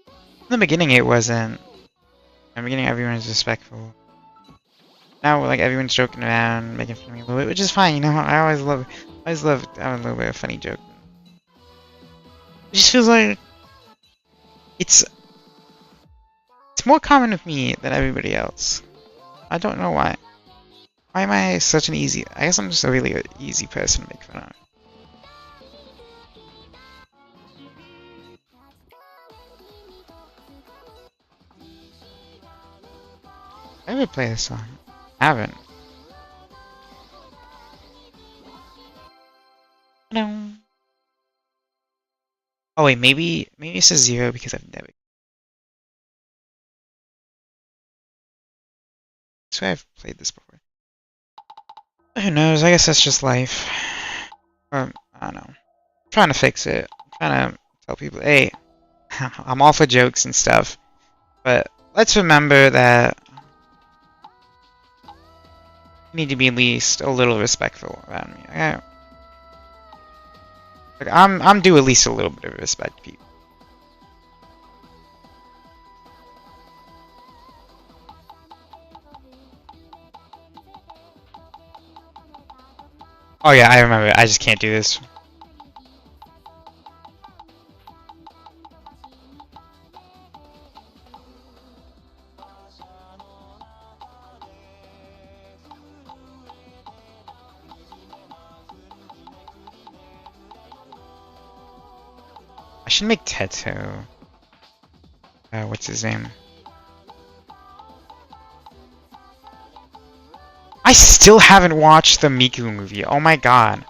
Speaker 2: in the beginning it wasn't. In the beginning everyone was respectful. Now like everyone's joking around, making fun of me a little bit, which is fine, you know. I always love having a little bit of funny joke. It just feels like it's more common with me than everybody else. I don't know why. Why am I such an easy? I guess I'm just a really easy person to make fun of. I ever play this song? I haven't. No. Oh wait, maybe it says 0 because I've never. I swear I've played this before. Who knows? I guess that's just life. Or, I don't know. I'm trying to fix it. I'm trying to tell people, hey, I'm all for jokes and stuff, but let's remember that you need to be at least a little respectful around me. Okay? Like I'm due at least a little bit of respect to people. Oh yeah, I remember. I just can't do this. I should make Teto. What's his name? I still haven't watched the Miku movie. Oh my god.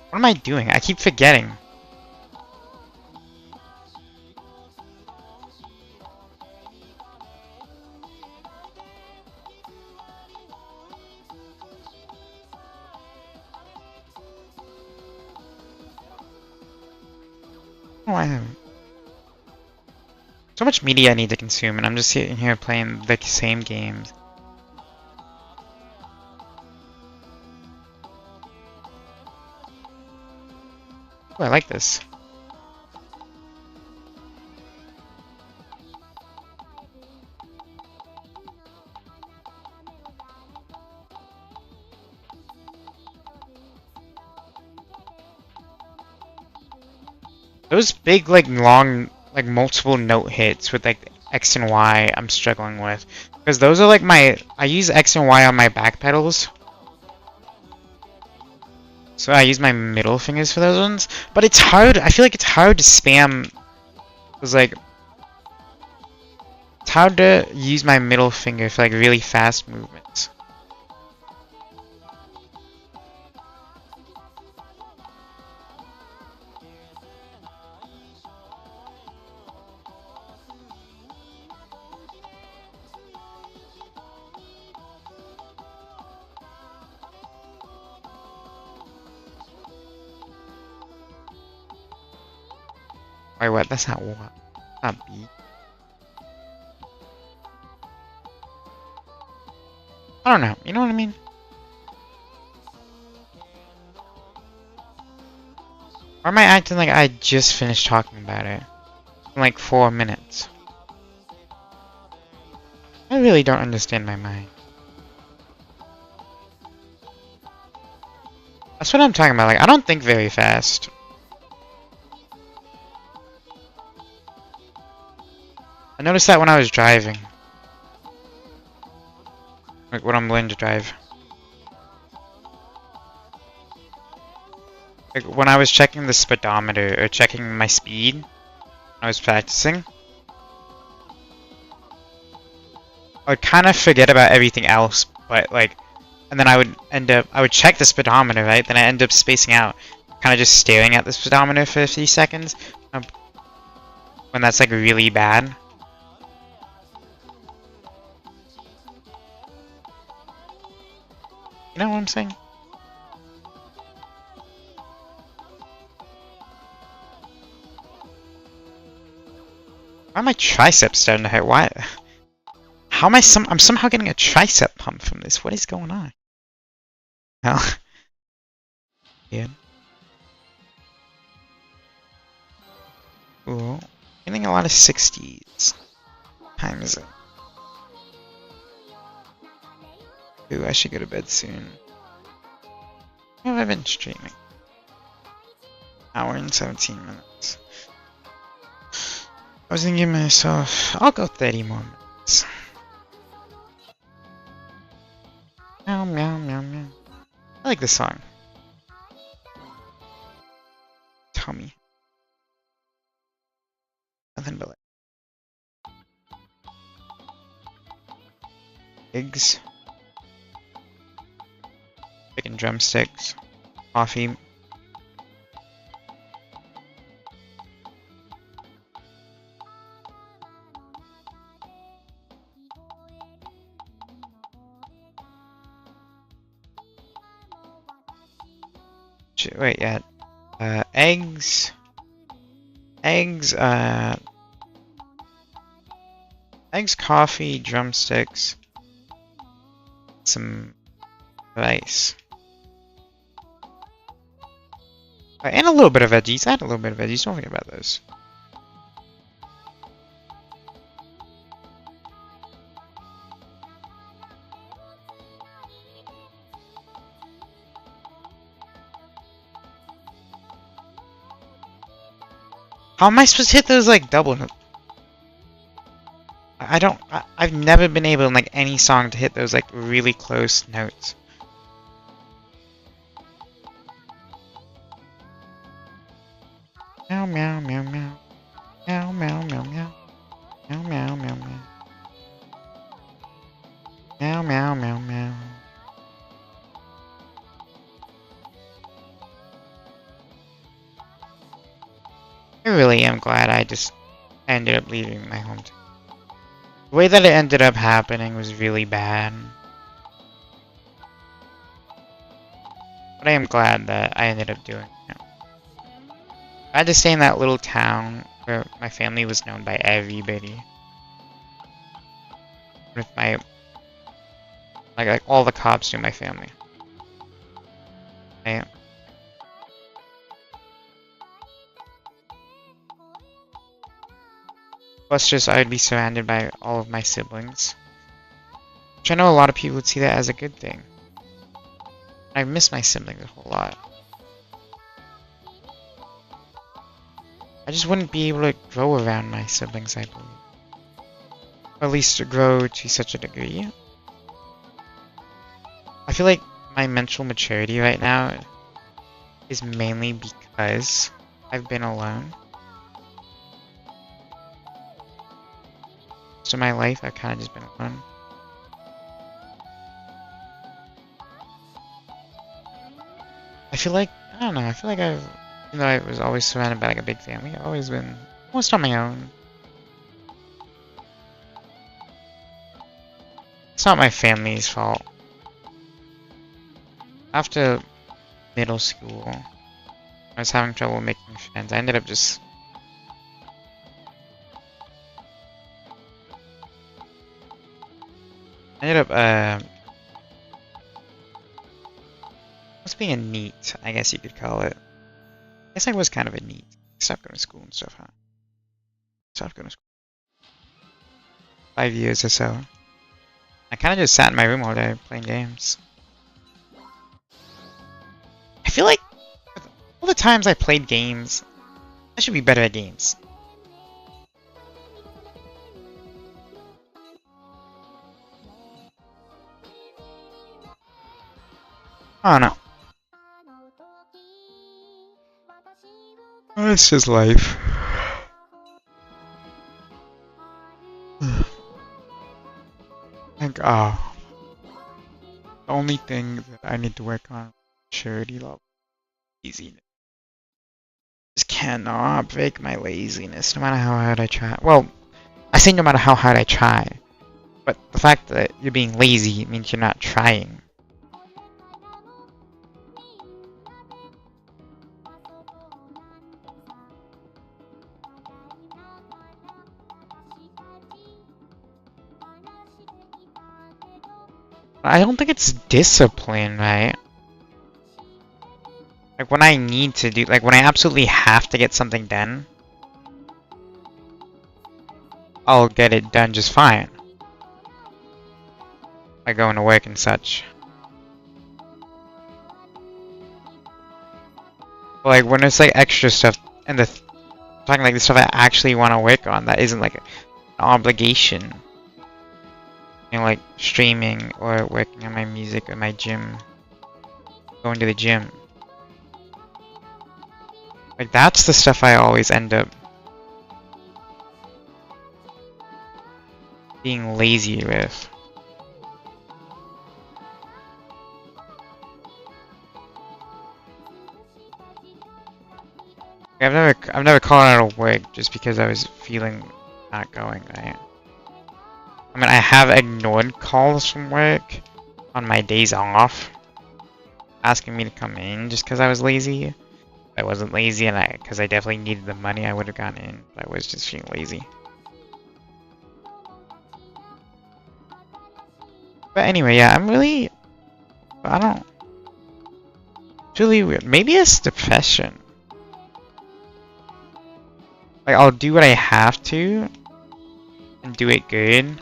Speaker 2: What am I doing? I keep forgetting. Oh, I have so much media I need to consume, and I'm just sitting here playing the same games. Oh, I like this. Those big, like, long, like, multiple note hits with, like, X and Y I'm struggling with. Because those are, like, I use X and Y on my back pedals. So I use my middle fingers for those ones. But it's hard, I feel like it's hard to spam. It's like, it's hard to use my middle finger for, like, really fast movements. Wait, what? That's not what? Not B. I don't know. You know what I mean? Or am I acting like I just finished talking about it? In like 4 minutes. I really don't understand my mind. That's what I'm talking about. Like, I don't think very fast. I noticed that when I was driving. Like, when I'm learning to drive. Like, when I was checking the speedometer, or checking my speed, when I was practicing, I would kind of forget about everything else, but, like, and then I would check the speedometer, right? Then I end up spacing out, kind of just staring at the speedometer for a few seconds, when that's, like, really bad. You know what I'm saying? Why are my triceps starting to hurt? Why? How am I'm somehow getting a tricep pump from this. What is going on? Well, yeah. Ooh, getting a lot of 60s. What time is it? Ooh, I should go to bed soon. How have I been streaming? Hour and 17 minutes. I was thinking to myself, I'll go 30 more minutes. Meow, meow, meow, meow. I like this song. Tommy. Nothing but like eggs, chicken drumsticks, coffee. wait, yeah. Eggs. Eggs, eggs, coffee, drumsticks, some rice. And a little bit of veggies. I had a little bit of veggies. Don't forget about those. How am I supposed to hit those like double notes? I don't. I've never been able in like any song to hit those like really close notes. Meow meow meow meow. Meow meow meow meow. Meow meow meow meow. Meow meow meow meow. I really am glad I just ended up leaving my hometown. The way that it ended up happening was really bad. But I am glad that I ended up doing it. I had to stay in that little town where my family was known by everybody. With my like all the cops knew my family. Right? Plus just I would be surrounded by all of my siblings. Which I know a lot of people would see that as a good thing. I miss my siblings a whole lot. I just wouldn't be able to grow around my siblings, I believe. Or at least to grow to such a degree. I feel like my mental maturity right now is mainly because I've been alone. So my life, I've kind of just been alone. I feel like, I don't know, I feel like even though I was always surrounded by like a big family, I've always been almost on my own. It's not my family's fault. After middle school, I was having trouble making friends. I ended up just... was being a neat, I guess you could call it. I guess I was kind of a neat. Stopped going to school and stuff, huh? Stopped going to school. 5 years or so. I kind of just sat in my room all day playing games. I feel like all the times I played games, I should be better at games. I don't know. It's just life. Like, the only thing that I need to work on is maturity level. Laziness. Just cannot break my laziness, no matter how hard I try. Well, I say no matter how hard I try. But the fact that you're being lazy means you're not trying. I don't think it's discipline, right? Like when I need to do, like when I absolutely have to get something done, I'll get it done just fine. Like going to work and such. But like when it's like extra stuff and talking like the stuff I actually want to work on that isn't like an obligation. You know, like streaming or working on my music or my gym. Going to the gym. Like that's the stuff I always end up being lazy with. I've never called out of work just because I was feeling not going, right? I mean, I have ignored calls from work on my days off. asking me to come in just because I was lazy. If I wasn't lazy and because I definitely needed the money, I would have gone in. But I was just feeling lazy. But anyway, yeah, I don't, it's really weird. Maybe it's depression. Like, I'll do what I have to and do it good.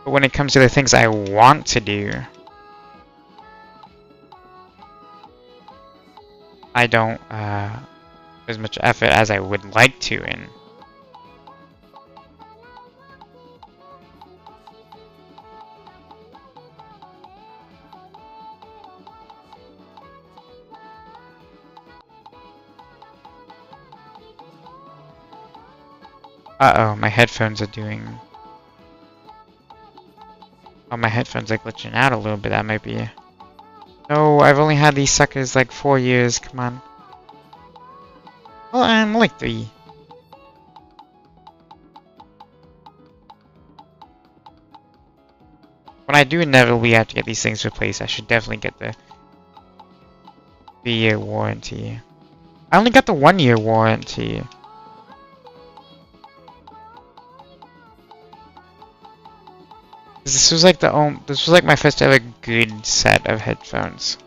Speaker 2: But when it comes to the things I want to do, I don't put as much effort as I would like to in. Uh-oh, my headphones are doing... Oh, my headphones are glitching out a little bit, that might be... No, I've only had these suckers like 4 years, come on. Well, I'm like 3. When I do inevitably have to get these things replaced, I should definitely get the 3-year warranty. I only got the 1-year warranty. This was like this was like my first ever good set of headphones.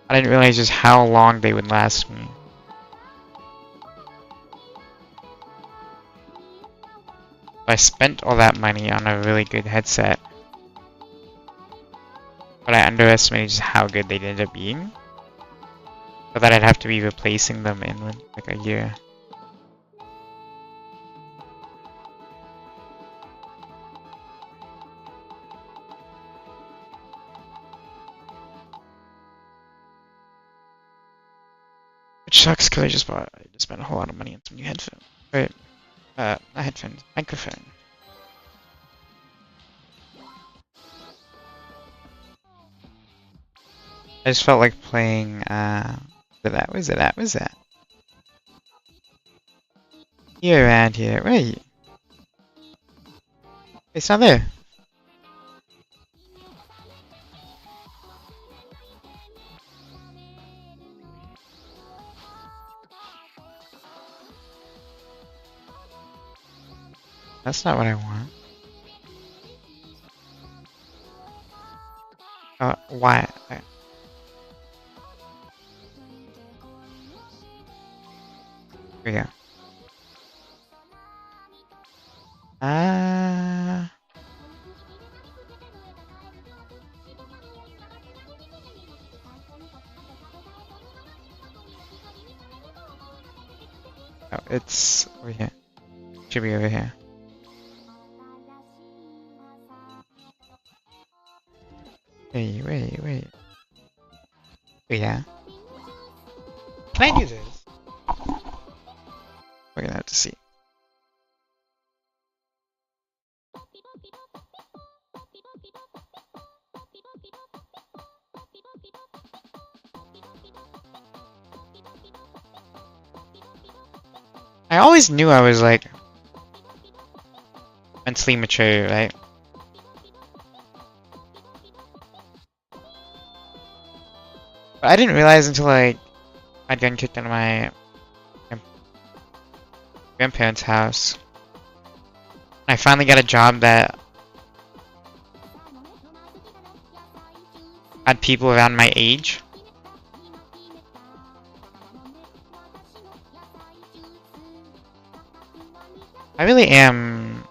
Speaker 2: I didn't realize just how long they would last me. I spent all that money on a really good headset, but I underestimated just how good they ended up being. So that I'd have to be replacing them in like a year. Which sucks because I just spent a whole lot of money on some new headphones. Wait, not headphones, microphone. I just felt like playing, where's it at? Here, around here, wait. It's not there. That's not what I want. Why? Here we go. Oh, it's over here. Should be over here. Wait. Oh, yeah. Can I do this? We're gonna have to see. I always knew I was like mentally mature, right? But I didn't realize until like I'd gotten kicked out of my grandparents' house. I finally got a job that had people around my age. I really am.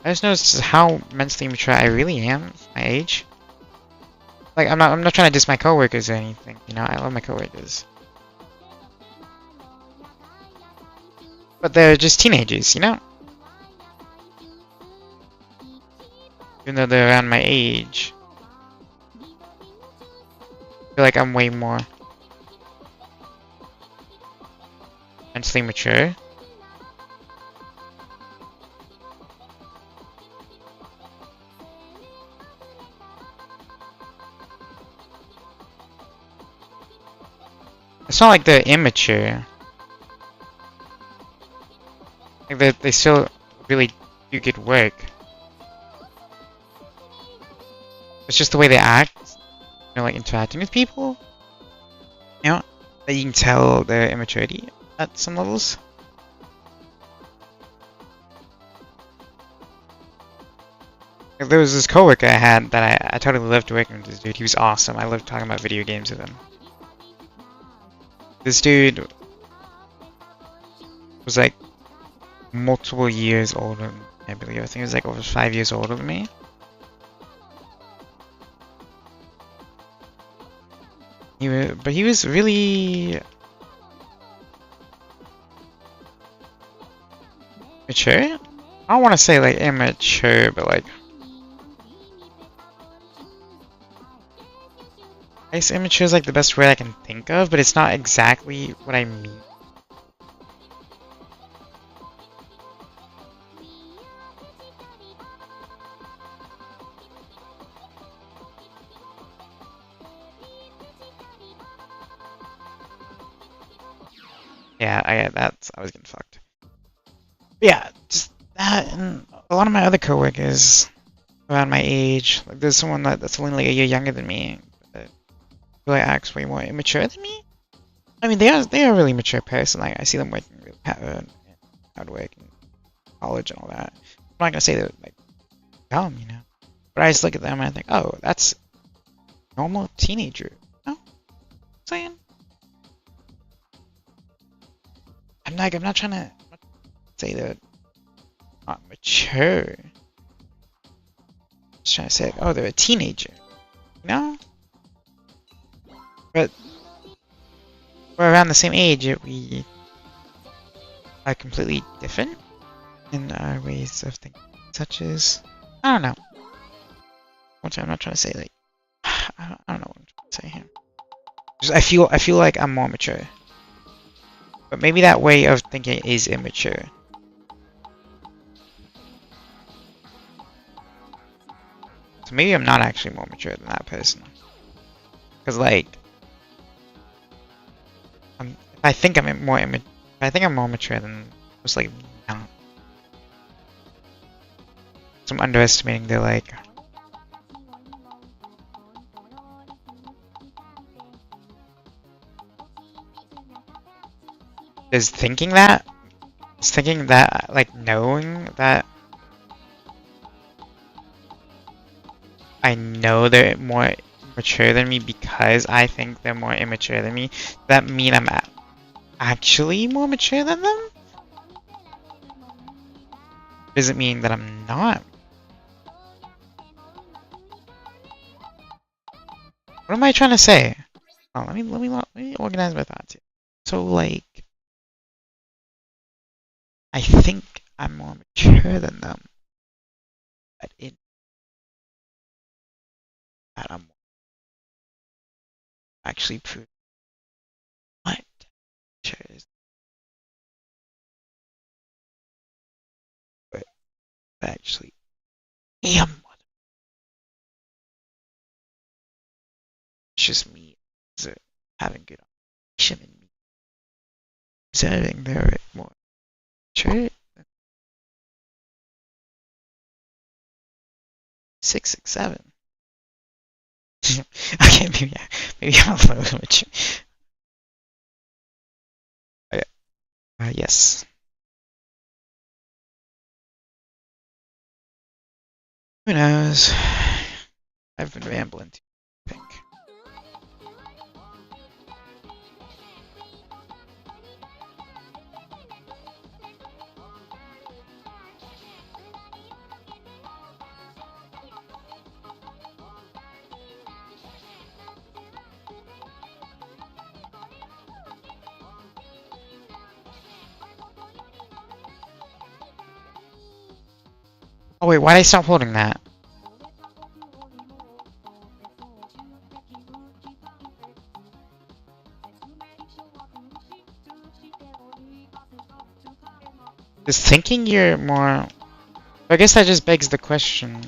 Speaker 2: I just noticed how mentally mature I really am for my age. Like I'm not trying to diss my coworkers or anything, you know, I love my coworkers. But they're just teenagers, you know? Even though they're around my age. I feel like I'm way more mentally mature. It's not like they're immature. Like they still really do good work. It's just the way they act, like interacting with people, that you can tell their immaturity at some levels. Like, there was this coworker I had that I totally loved working with this dude. He was awesome. I loved talking about video games with him. This dude was like multiple years older than me, I believe. I think he was like over 5 years older than me. But he was really mature. I don't want to say like immature, but like I guess immature is like the best word I can think of, but it's not exactly what I mean. Yeah, I was getting fucked. But yeah, just that and a lot of my other coworkers around my age. Like there's someone that's only like a year younger than me, but really acts way more immature than me. I mean, they are a really mature person. Like I see them working really hard work in college and all that. I'm not gonna say they're like dumb, but I just look at them and I think, oh, that's normal teenager. You know what I'm saying? I'm not trying to say they're not mature. I'm just trying to say, oh, they're a teenager, you know? But we're around the same age, yet we are completely different in our ways of thinking. Such as, I don't know. I'm not trying to say like, I don't know what I'm trying to say here. Just, I feel like I'm more mature, but maybe that way of thinking is immature. So maybe I'm not actually more mature than that person. Because like, if I think I'm more mature than just like, so I'm underestimating their like. Is thinking that, like knowing that I know they're more mature than me because I think they're more immature than me, that mean I'm actually more mature than them? Does it mean that I'm not? What am I trying to say? Oh, let me organize my thoughts here. So like, I think I'm more mature than them, but in that I'm actually proving what mature is, but actually am. It's just me having good observation in me, observing they're more mature. 667. Okay, maybe I'm a little mature. Okay. Yes. Who knows? I've been rambling too, I think. Oh wait, why did I stop holding that? Just thinking you're more... I guess that just begs the question.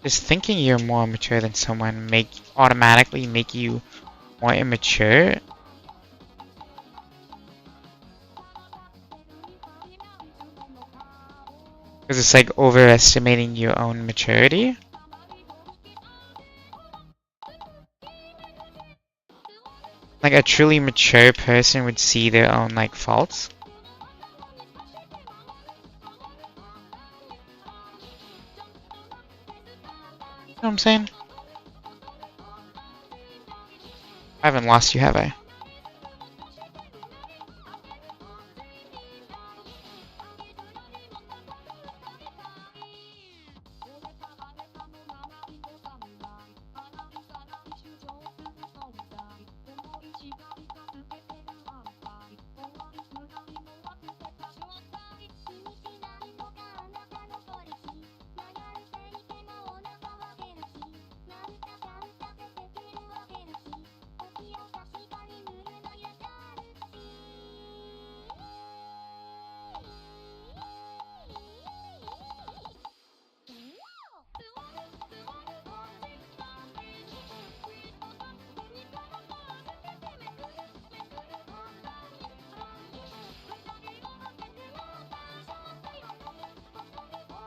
Speaker 2: Does thinking you're more mature than someone automatically make you more immature? Because it's like overestimating your own maturity? like a truly mature person would see their own like faults. You know what I'm saying? I haven't lost you, have I?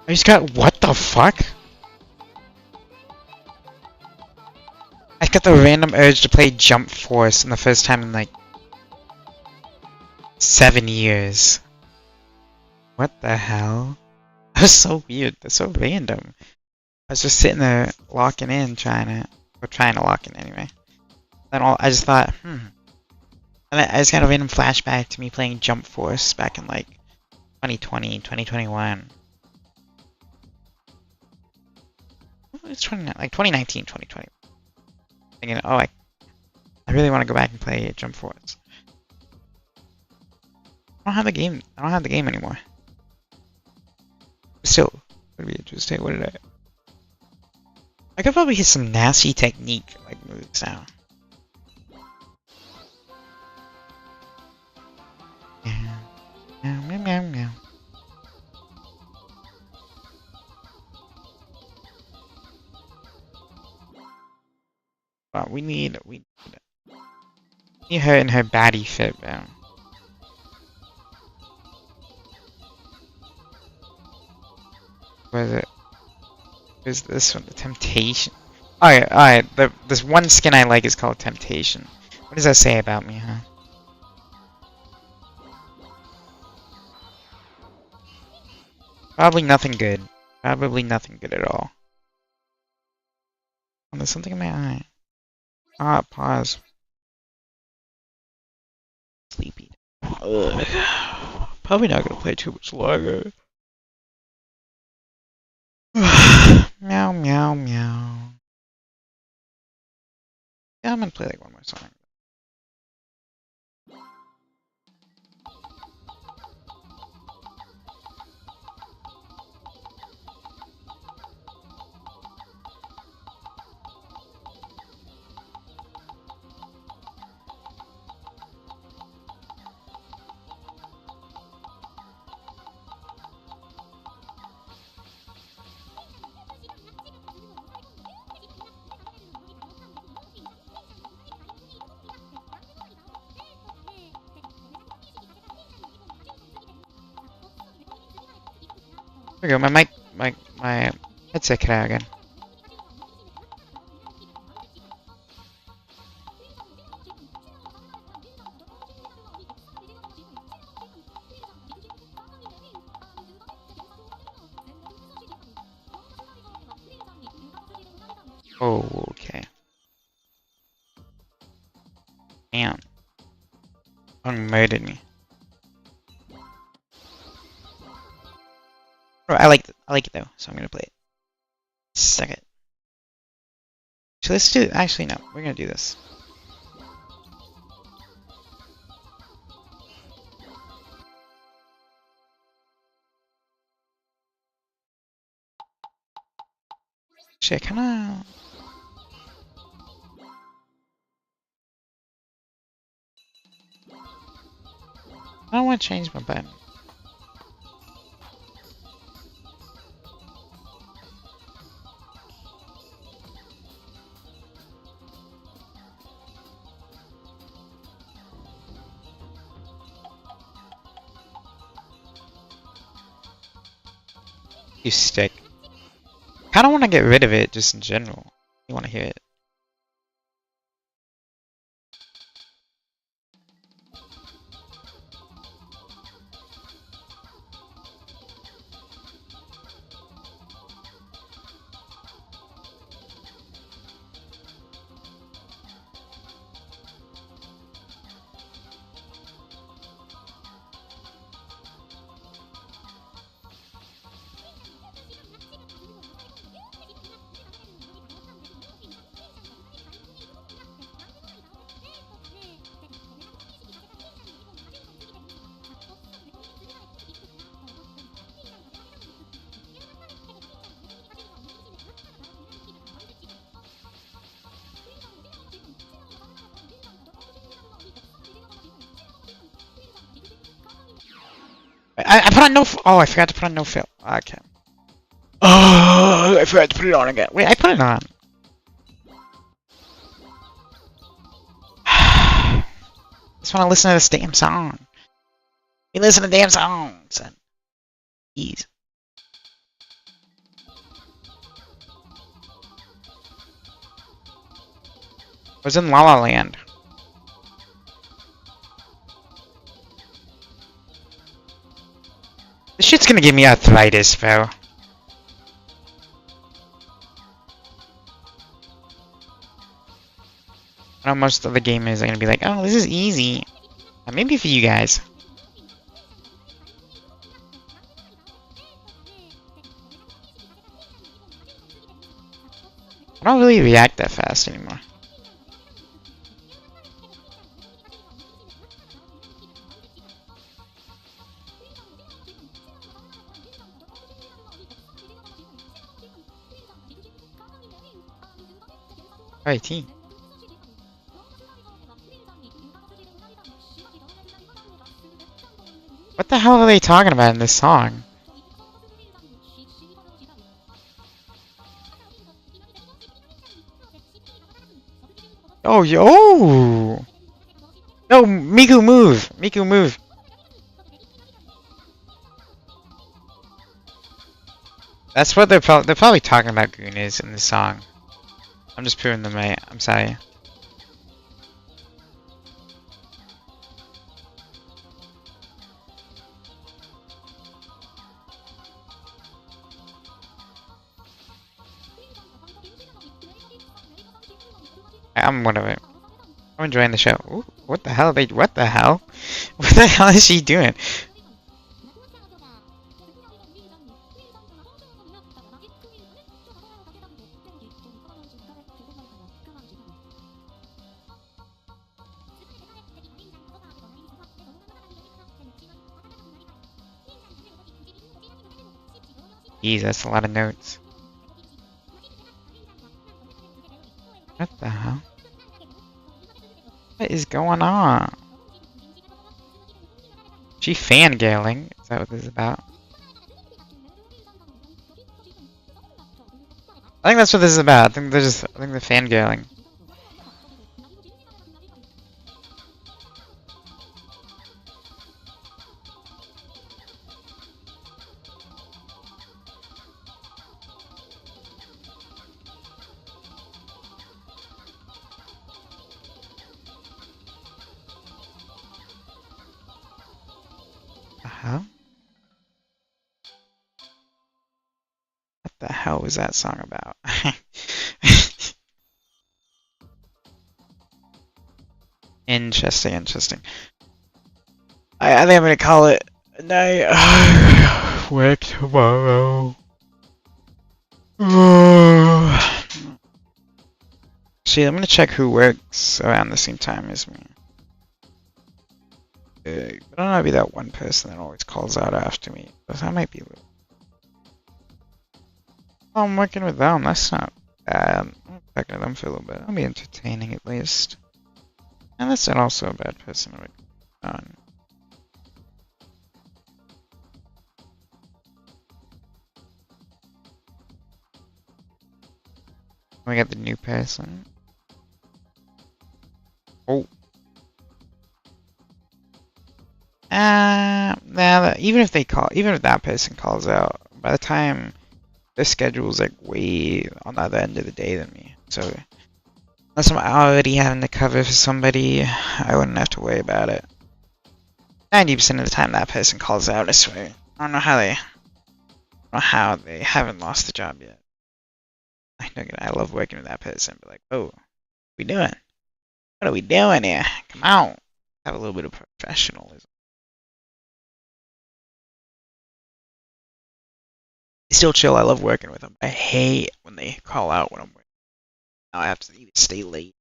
Speaker 2: I just got what the fuck? I got the random urge to play Jump Force in the first time in like 7 years. What the hell? That's so weird. That's so random. I was just sitting there locking in, trying to lock in anyway. Then I just thought, And I just got a random flashback to me playing Jump Force back in like 2020, 2021. It's 2019, 2020. Thinking, oh, I really want to go back and play Jump Force. I don't have the game. I don't have the game anymore. Still, would be interesting. What did I could probably hit some nasty technique like moves now. Meow, meow, meow, meow. Well, we need her in her baddie fit, man. What is it? Is this one the Temptation? Alright. This one skin I like is called Temptation. What does that say about me, huh? Probably nothing good. Probably nothing good at all. Oh, there's something in my eye. Ah, pause. Sleepy. Ugh. Probably not gonna play too much longer. Meow, meow, meow. Yeah, I'm gonna play like one more song. There we go, my headset cut out again. Oh, okay. Damn. Someone murdered me. Oh, I like it though, so I'm gonna play it. Suck it. So let's do. Actually, no. We're gonna do this. Actually, I kinda. I don't want to change my button. You stick. Kinda want to get rid of it, just in general. You want to hear it. I put on no. Oh, I forgot to put on no fill. Okay. Oh, I forgot to put it on again. Wait, I put it on. Just want to listen to this damn song. We listen to damn songs. And ease. I was in La La Land. This shit's gonna give me arthritis, bro. I know most of the gamers are gonna be like, oh, this is easy. Maybe for you guys. I don't really react that fast anymore. Alright, team. What the hell are they talking about in this song? Oh, yo! No, Miku, move! Miku, move! That's what they're probably talking about Goonies in this song. I'm just proving them right. I'm sorry. I'm whatever. I'm enjoying the show. Ooh, what the hell are they? What the hell? What the hell is she doing? Jeez, that's a lot of notes. What the hell? What is going on? She fangirling? Is that what this is about? I think that's what this is about. I think they're fangirling. Huh? What the hell was that song about? Interesting, interesting. I think I'm gonna call it a night. Work tomorrow. See, I'm gonna check who works around the same time as me. I don't want to be that one person that always calls out after me. That might be a little... Oh, I'm working with them. That's not bad. I'm working with them for a little bit. I'll be entertaining at least. And that's not also a bad person to work on. We got the new person. Oh. Nah, even if that person calls out, by the time their schedule's like way on the other end of the day than me. So unless I'm already having to cover for somebody, I wouldn't have to worry about it. 90% of the time that person calls out, I swear. I don't know how they haven't lost the job yet. I love working with that person, but like, oh, what are we doing? What are we doing here? Come on. Have a little bit of professionalism. Still chill. I love working with them. I hate when they call out when I'm working. Now I have to either stay late.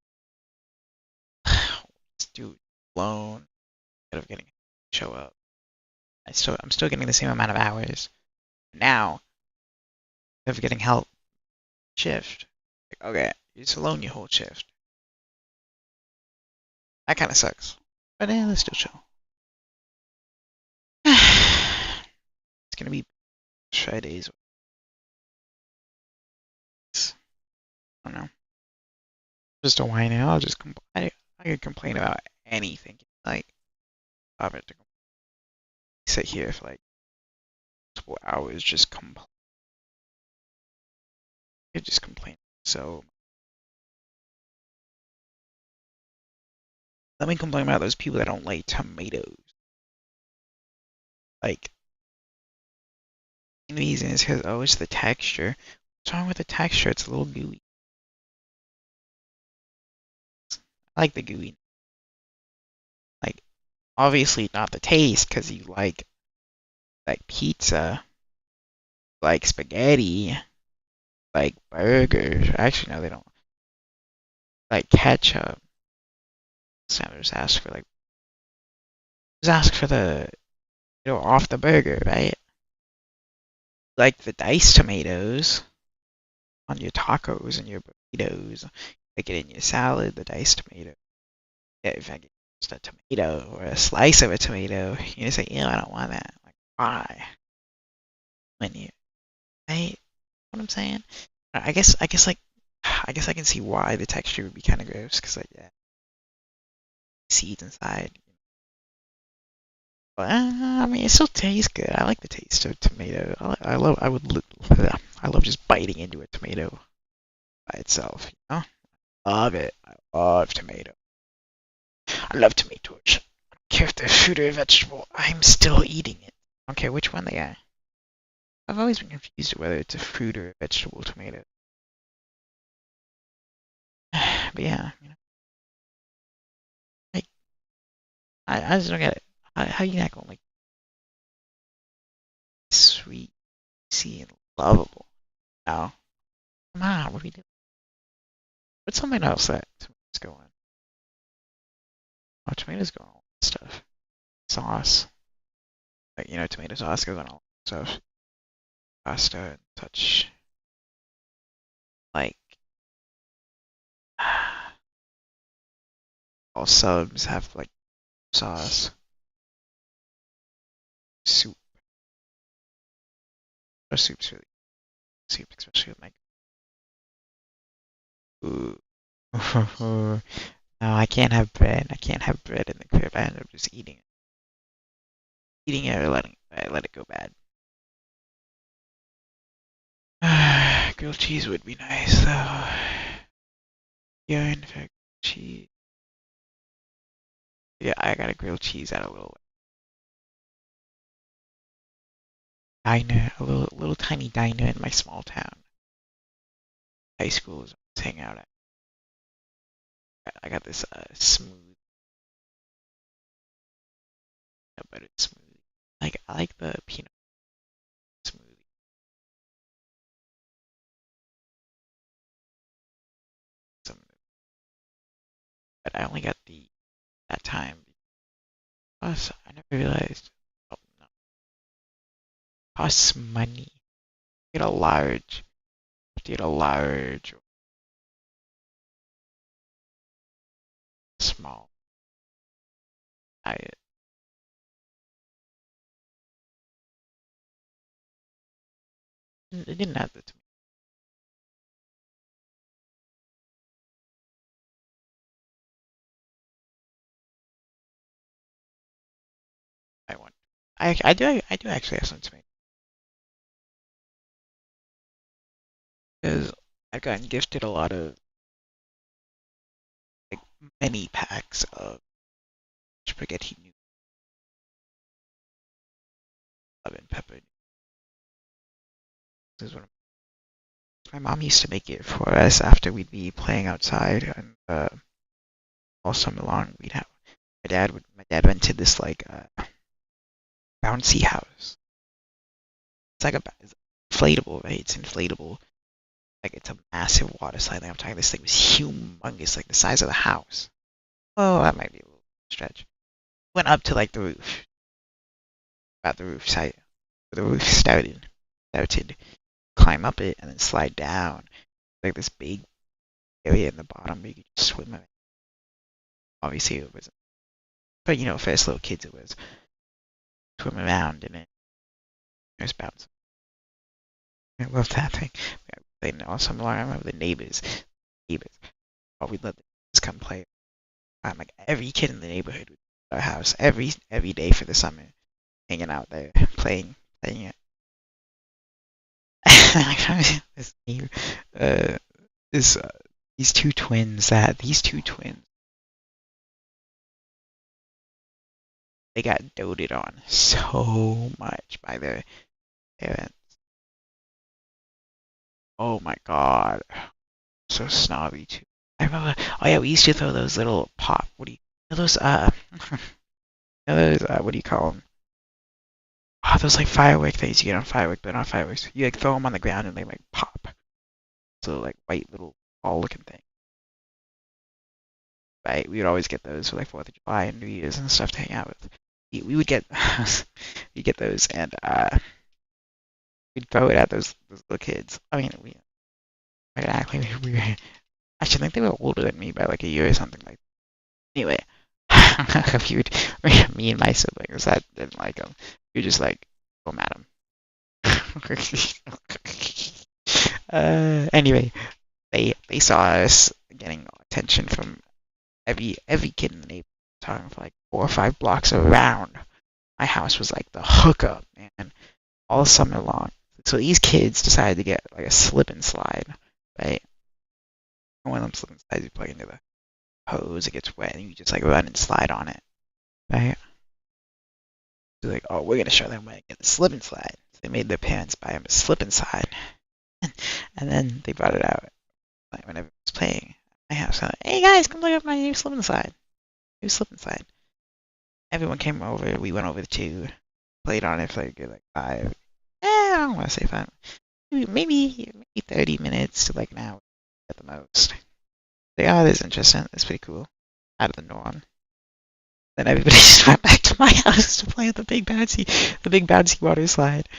Speaker 2: Dude, alone. Instead of getting show up. I'm still getting the same amount of hours. Now, instead of getting help shift. Like, okay, you're just alone your whole shift. That kind of sucks. But let's still chill.
Speaker 1: It's gonna be Fridays. I don't know.
Speaker 2: Just a whine out. I'll just I could complain about anything. Like, I'm to sit here for like multiple hours just complain. So let me complain about those people that don't like tomatoes. Like, the reason is because, oh, it's the texture. What's wrong with the texture? It's a little gooey. I like the gooey. Like, obviously not the taste, because you like pizza, like spaghetti, like burgers. Actually, no, they don't. Like ketchup. So just ask for just ask for the, off the burger, right? Like the diced tomatoes on your tacos and your burritos. Like it in your salad, the diced tomato. Yeah, if I get just a tomato or a slice of a tomato, you say, I don't want that. Like, why? When you, right? What I'm saying? I guess I can see why the texture would be kind of gross, because like, yeah, seeds inside. But I mean, it still tastes good. I like the taste of tomato. I love just biting into a tomato by itself. Love it. I love tomato. I love tomatoes. I don't care if they're fruit or vegetable. I'm still eating it. I don't care which one they are. I've always been confused whether it's a fruit or a vegetable tomato. But yeah, like I just don't get it. How you not gonna like sweet, see, and lovable? No, come on. What are we doing? What's something else that tomatoes go in? Oh, tomatoes go on all that stuff. Sauce, like tomato sauce goes on all that stuff. Pasta and such. Like all subs have like sauce. Soup. Or soup's really soup, especially with my. Ooh. No, I can't have bread. I can't have bread in the crib. I end up just eating it or let it go bad. Grilled cheese would be nice though. Yeah, in fact, cheese. Yeah, I got a grilled cheese at a little diner, a little tiny diner in my small town. High school is hang out at. I got this smooth, buttered smoothie. Like I like the peanut smoothie. Some, but I only got the that time. Plus, I never realized. Oh no, costs money. Get a large. Get a large, small diet. It didn't have the tomato I want. I do actually have some tomato because I've gotten gifted a lot of like many packs of spaghetti noodles, lemon pepper. This is one of my mom used to make it for us after we'd be playing outside, and all summer long we'd have my dad rented this like bouncy house. It's like it's inflatable, right? It's inflatable. Like it's a massive water slide. Like I'm talking, this thing was humongous, like the size of the house. Oh, that might be a little stretch. Went up to like the roof, about the roof side. The roof started, climb up it, and then slide down. Like this big area in the bottom where you could just swim in. Obviously, it was, but for us little kids, it was swim around in it.
Speaker 1: There's bounce. I love that thing. They know some long. I remember the neighbors. Oh, we let the neighbors come play. Like every kid in the neighborhood would come to our house every day for the summer, hanging out there, playing it. this neighbor, uh, this these two twins, they got doted on so much by their parents. Oh my god, so snobby too. I remember. Oh yeah, we used to throw those little pop. What do you those those what do you call them? Oh, those like firework things you get on fireworks, but not fireworks. You like throw them on the ground and they like pop. So like white little ball looking thing. Right? We would always get those for like 4th of July and New Year's and stuff to hang out with. We would get we get those and we'd throw it at those little kids. I mean, we actually we were, I should think they were older than me by like a year or something like. Anyway, we would, me and my siblings that didn't like them. We would just like go at them. Anyway, they saw us getting attention from every kid in the neighborhood, talking for like 4 or 5 blocks around. My house was like the hookup, man, all summer long. So these kids decided to get like a slip and slide, right? One of them slip and slides, you plug into the hose, it gets wet, and you just like run and slide on it, right? So like, oh, we're gonna show them where to get the slip and slide. So they made their parents buy them a slip and slide, and then they brought it out like whenever it was playing. My house, so like, hey guys, come look at my new slip and slide. New slip and slide. Everyone came over. We went over to played on it for like, like 5. I don't want to say 5. Maybe 30 minutes to like an hour at the most. Like, oh, this is interesting. It's pretty cool. Out of the norm. Then everybody just went back to my house to play with the big bouncy water slide.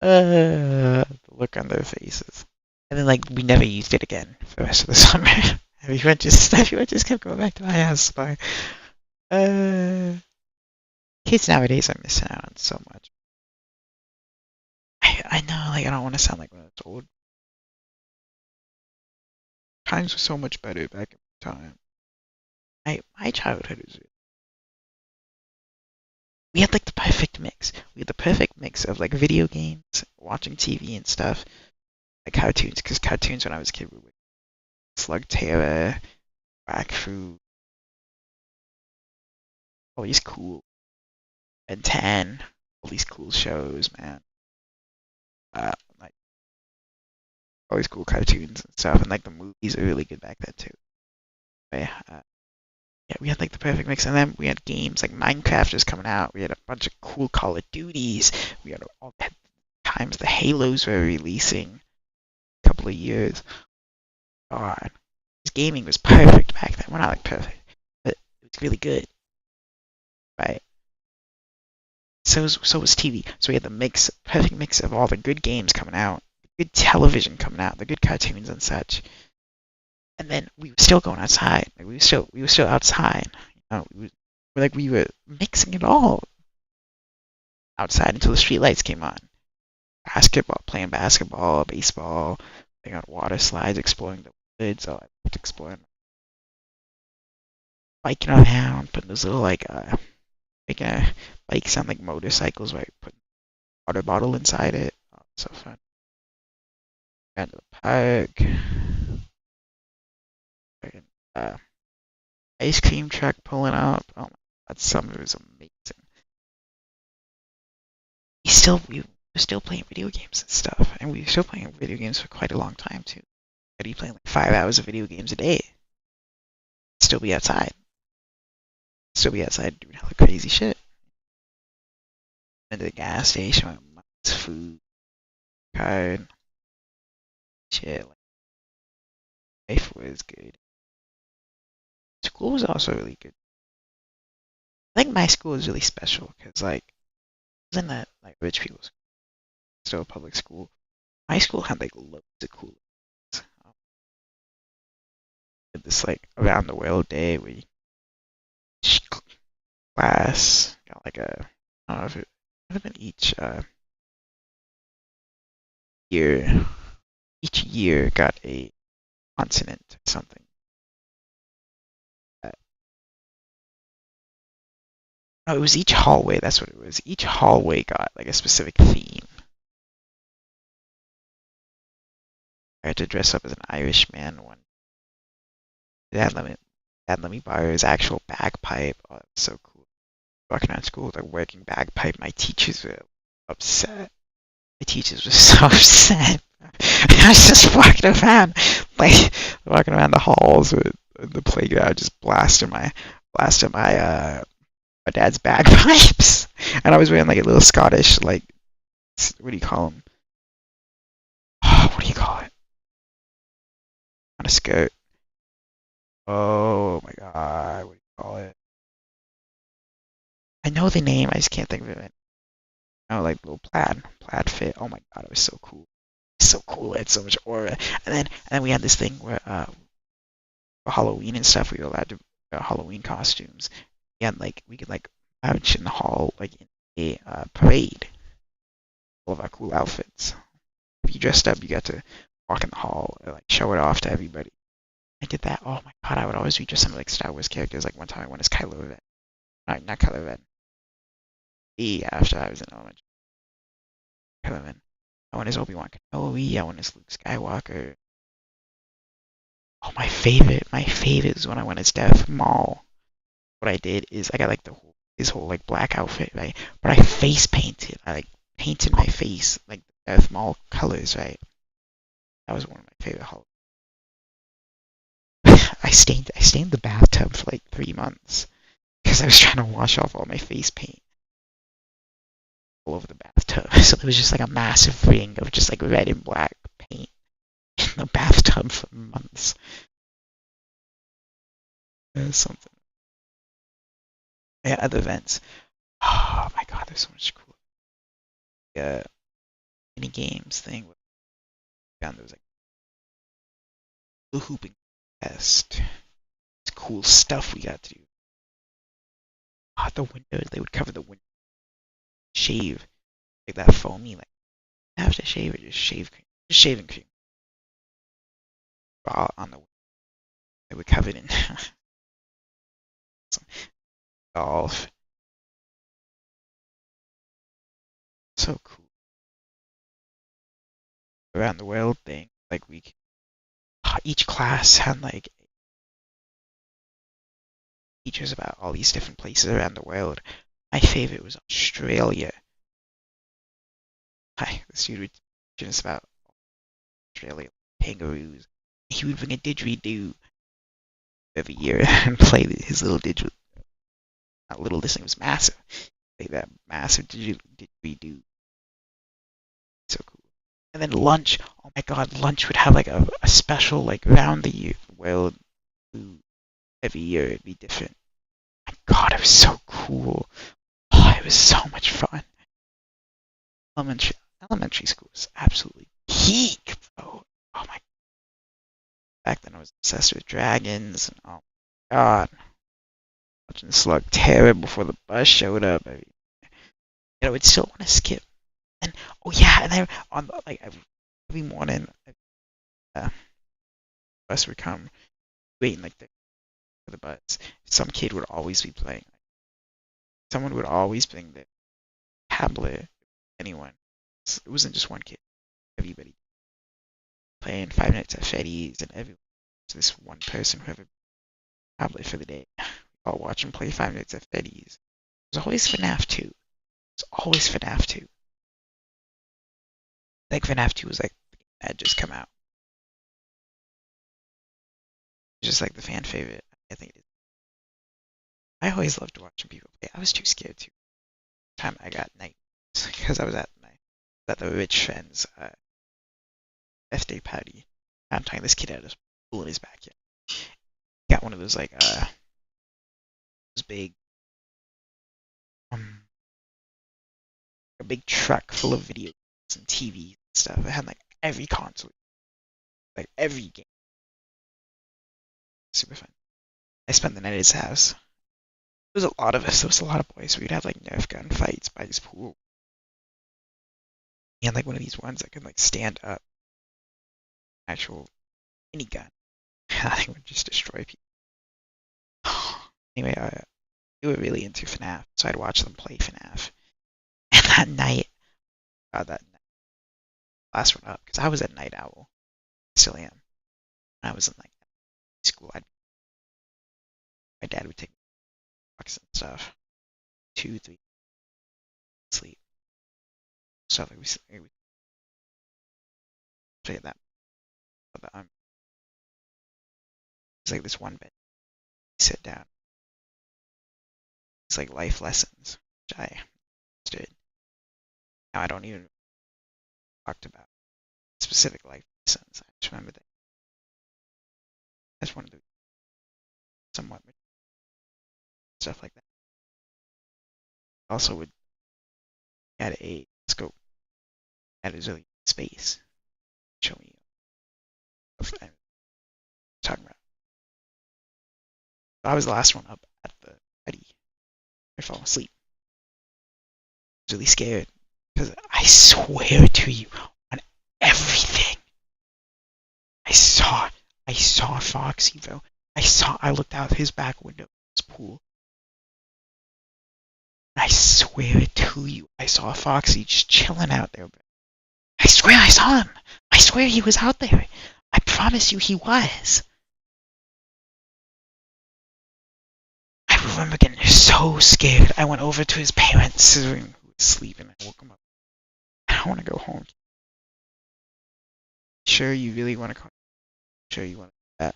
Speaker 1: The look on their faces. And then like we never used it again for the rest of the summer. Everyone just kept going back to my house. But, kids nowadays are missing out on so much. I know, like I don't want to sound like one of those old. Times were so much better back in time. My childhood was. We had like the perfect mix. We had the perfect mix of like video games, watching TV and stuff, like cartoons. Because cartoons when I was a kid were like Slug Terror, Whack Fu, all these cool, and 10, all these cool shows, man. Like all these cool cartoons and stuff, and like the movies are really good back then too. But, yeah, we had like the perfect mix, and then we had games like Minecraft was coming out. We had a bunch of cool Call of Duties. We had all the times the Halos were releasing. A couple of years. God, this gaming was perfect back then. Well, not like perfect, but it was really good, right? So was TV. So we had the perfect mix of all the good games coming out, good television coming out, the good cartoons and such. And then we were still going outside. Like we were still outside. You know, we were mixing it all outside until the street lights came on. Playing basketball, baseball, playing on water slides, exploring the woods. So I loved exploring, biking around, putting those little like making a bike sound like motorcycles, right? Putting a water bottle inside it. Oh, so fun. Got to the park. Fucking, ice cream truck pulling up. Oh my god, that summer was amazing. We were still playing video games and stuff, and we were still playing video games for quite a long time too. I'd be playing like 5 hours of video games a day. Still be outside. Still be outside doing hella crazy shit. Went to the gas station with mom's food, card, shit. Like, life was good. School was also really good. I think my school was really special because like it wasn't that like rich people's school, still a public school. My school had like loads of cool things. Did this like around the world day where you class got like a I don't know if would have been year. Each year got a continent or something. No, it was each hallway. That's what it was. Each hallway got like a specific theme. I had to dress up as an Irish man one. Dad let me borrow his actual bagpipe. Oh, that was so cool. Walking around school with a working bagpipe. My teachers were upset. My teachers were so upset. I was just walking around the halls with the playground, just blasting my dad's bagpipes, and I was wearing like a little Scottish like what do you call them? Oh, what do you call it? On a skirt. Oh my god, what do you call it? I know the name, I just can't think of it. Oh, like little plaid fit. Oh my god, it was so cool. So cool. It had so much aura. And then we had this thing where for Halloween and stuff, we were allowed to wear Halloween costumes. And like we could like march in the hall like in a parade. All of our cool outfits. If you dressed up, you got to walk in the hall and like show it off to everybody. I did that. Oh my god, I would always be dressed up like Star Wars characters. Like one time I went as Kylo Ren. Not Kylo Ren. After I was in elementary. Kylo Ren. I went as Obi-Wan Kenobi. I went as Luke Skywalker. Oh, my favorite is when I went as Darth Maul. What I did is I got like his whole like black outfit, right? But I face painted. I like painted my face like Darth Maul colors, right? That was one of my favorite Halloween. I stained the bathtub for like 3 months because I was trying to wash off all my face paint all over the bathtub. So there was just like a massive ring of just like red and black paint in the bathtub for months. It was something. Yeah, other events. Oh my god, there's so much cool. Yeah, mini games thing. There was like the hooping test. It's cool stuff we got to do. The windows, they would cover the window, shave like that foamy, like aftershave or just shave cream, just shaving cream on the window. They would cover it in some golf. So cool. Around the world thing, like each class had like teachers about all these different places around the world. My favorite was Australia. This dude would teach us about Australia, kangaroos. He would bring a didgeridoo every year and play his little didgeridoo. Not little, this thing was massive. Play that massive didgeridoo. So cool. And then lunch. Oh my god, lunch would have like a special like round the year world food every year. It'd be different. My god, it was so cool. Oh, it was so much fun. Elementary elementary school was absolutely peak, bro. Oh my, back then I was obsessed with dragons and oh my god. Watching Slug Terror before the bus showed up. I would still want to skip. And oh yeah, and then on like every morning, bus would come, waiting like for the bus. Some kid would always be playing. Someone would always bring the tablet. Anyone. It wasn't just one kid. Everybody playing Five Nights at Freddy's, and everyone. So this one person who had a tablet for the day. All watch him play Five Nights at Freddy's. It was always FNAF 2. It was always FNAF 2. Like FNAF 2 was like that had just come out. Just like the fan favorite. I think it is. I always loved watching people play. I was too scared to. Time I got night because I was at the rich friend's birthday party. I'm talking this kid had a pool in his backyard. He got one of those like those big a big truck full of video games and TVs and stuff. It had like every console, like every game. Super fun. I spent the night at his house. There was a lot of us. There was a lot of boys. We'd have like Nerf gun fights by his pool. and like one of these ones that can like stand up, actual minigun. I think would just destroy people. Anyway, they were really into FNAF, so I'd watch them play FNAF. And that night, that last one up, because I was a night owl, still am. When I was in like school, my dad would take me walks and stuff, 2, 3 sleep. So like we would play that. But, it's like this one bed. You sit down. It's like life lessons, which I understood. Now I don't even talk about specific life lessons. I just remember that that's one of the somewhat stuff like that. Also, would add a scope at his early space. Show me what I'm talking about. I was the last one up at the ready. I fell asleep. I was really scared because I swear to you, on everything, I saw, I saw Foxy though. I looked out his back window of his pool. And I swear to you, I saw Foxy just chilling out there. I swear I saw him. I swear he was out there. I promise you he was. I remember getting so scared. I went over to his parents who was sleeping. I woke him up. I don't want to go home. Sure, you really want to come? Sure, you want to do that?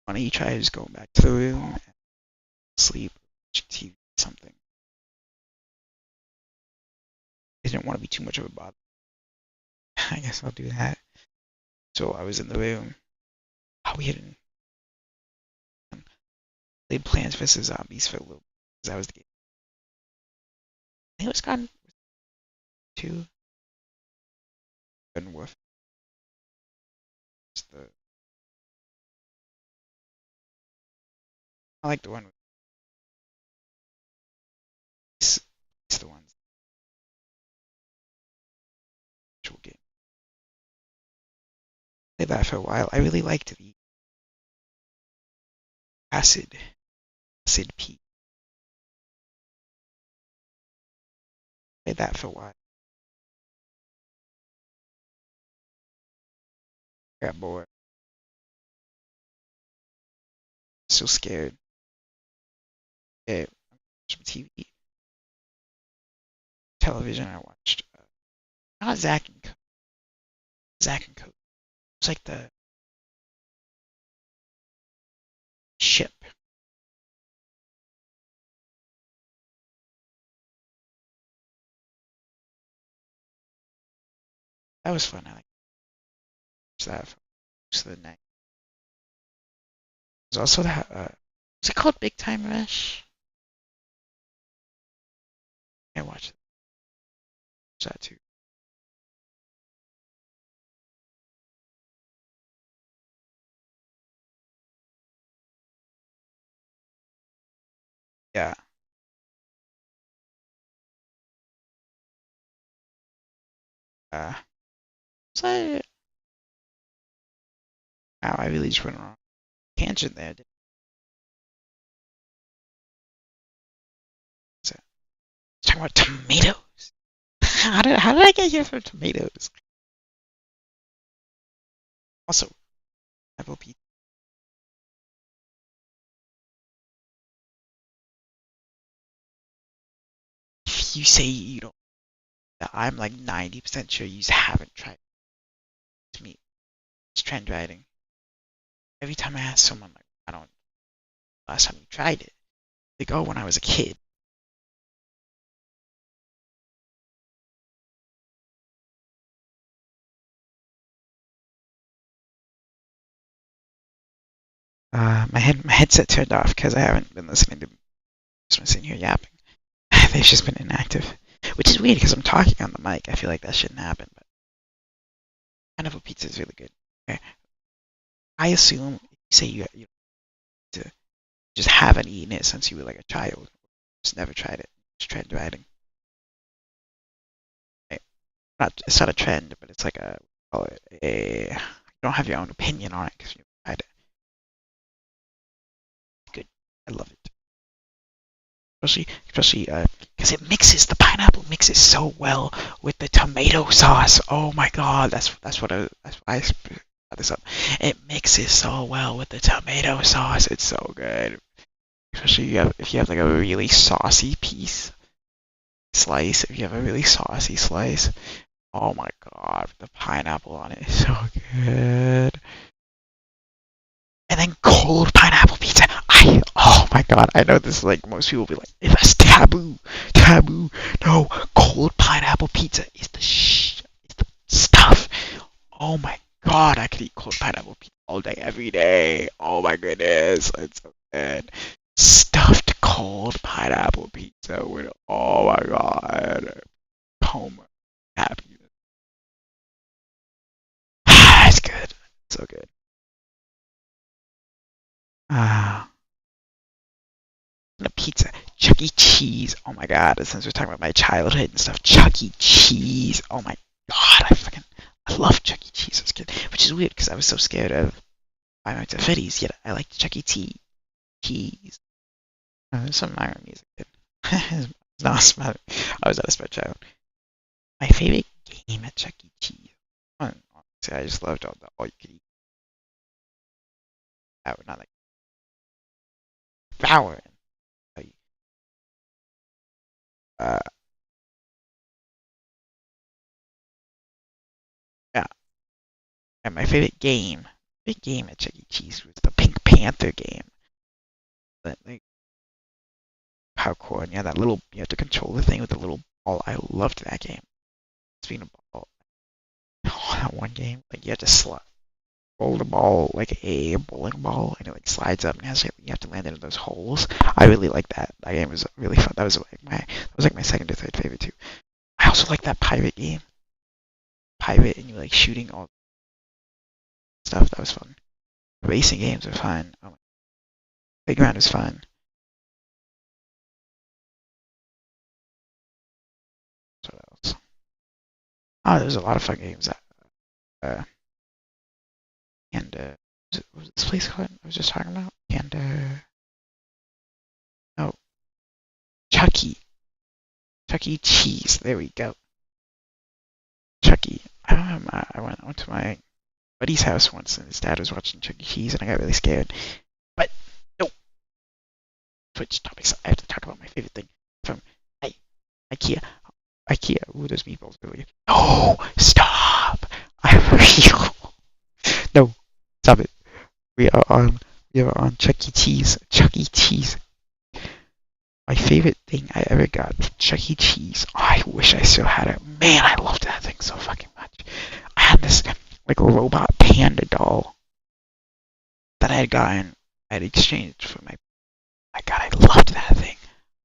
Speaker 1: Why don't you try just going back to the room and sleep, watch TV, something? I didn't want to be too much of a bother. I guess I'll do that. So I was in the room. How we had played Plants vs Zombies for a little. Because that was the game. I think it was Garden 2. Garden Warfare. It's I like the one with it's the ones actual game. Played that for a while. I really liked the acid P. Played that for a while. I got bored. Still scared. Yeah, some TV, television. I watched not Zack and Co. Zack and Co. It was like the ship. That was fun. I like that for most of the night. There's also that. Was it called Big Time Rush? I watched that too. Yeah. Uh, so wow, I really just went wrong tangent there. So, talking about tomatoes. How did I get here from tomatoes? Also, apple pizza. If you say you don't, I'm like 90% sure you haven't tried meat. It's trend writing. Every time I ask someone like, I don't, last time you tried it, they go when I was a kid. My headset turned off because I haven't been listening to. I'm sitting here yapping. They've just been inactive, which is weird because I'm talking on the mic. I feel like that shouldn't happen, but pineapple pizza is really good. Okay. I assume you say you to just haven't eaten it since you were like a child, just never tried it. Just tried writing. Okay.
Speaker 2: not it's not a trend, but it's like a call it a you don't have your own opinion on it because you tried it. Good, I love it. Especially because it mixes the pineapple mixes so well with the tomato sauce. Oh my god, that's why I brought this up. It mixes so well with the tomato sauce. It's so good. Especially if you have like a really saucy slice. If you have a really saucy slice, oh my god, the pineapple on it is so good. And then cold pineapple pizza. Oh my god, I know this is like most people will be like, that's taboo, taboo. No, cold pineapple pizza is is the stuff. Oh my god, I could eat cold pineapple pizza all day, every day. Oh my goodness, it's so good. Stuffed cold pineapple pizza with, oh my god, home happy. It's good, so good. Ah. A pizza. Chuck E. Cheese. Oh my god, since we're talking about my childhood and stuff, Chuck E. Cheese. Oh my god, I love Chuck E. Cheese as a kid, which is weird because I was so scared of Five Nights at Freddy's, yet I liked Chuck E. Cheese. Some of my music. It's not smart. I was not a smart child. My favorite game at Chuck E. Cheese. Honestly, I just loved all you could eat. That would not like devouring. Uh, yeah. And my favorite game at Chuck E. Cheese was the Pink Panther game. That like popcorn, yeah, that little you have to control the thing with the little ball. I loved that game. Speaking of ball, oh, that one game, like you have to roll the ball like a bowling ball, and it like slides up and you have to land into those holes. I really like that. That game was really fun. That was like my second or third favorite too. I also like that pirate game, pirate, and you're like shooting all stuff. That was fun. Racing games are fun. Oh, playground is fun. So what else? Oh, there's a lot of fun games. Uh, and what was this place called I was just talking about? And no, Chucky, Chuck E. Cheese. There we go. Chucky. I don't know. I went to my buddy's house once, and his dad was watching Chuck E. Cheese, and I got really scared. But no, switch topics. I have to talk about my favorite thing from I, IKEA. IKEA. Ooh, those meatballs are really good. No, stop. I really. No, stop it. We are on. We are on Chuck E. Cheese. Chuck E. Cheese. My favorite thing I ever got from Chuck E. Cheese. Oh, I wish I still had it. Man, I loved that thing so fucking much. I had this like robot panda doll that I had gotten. I had exchanged for my god. I loved that thing.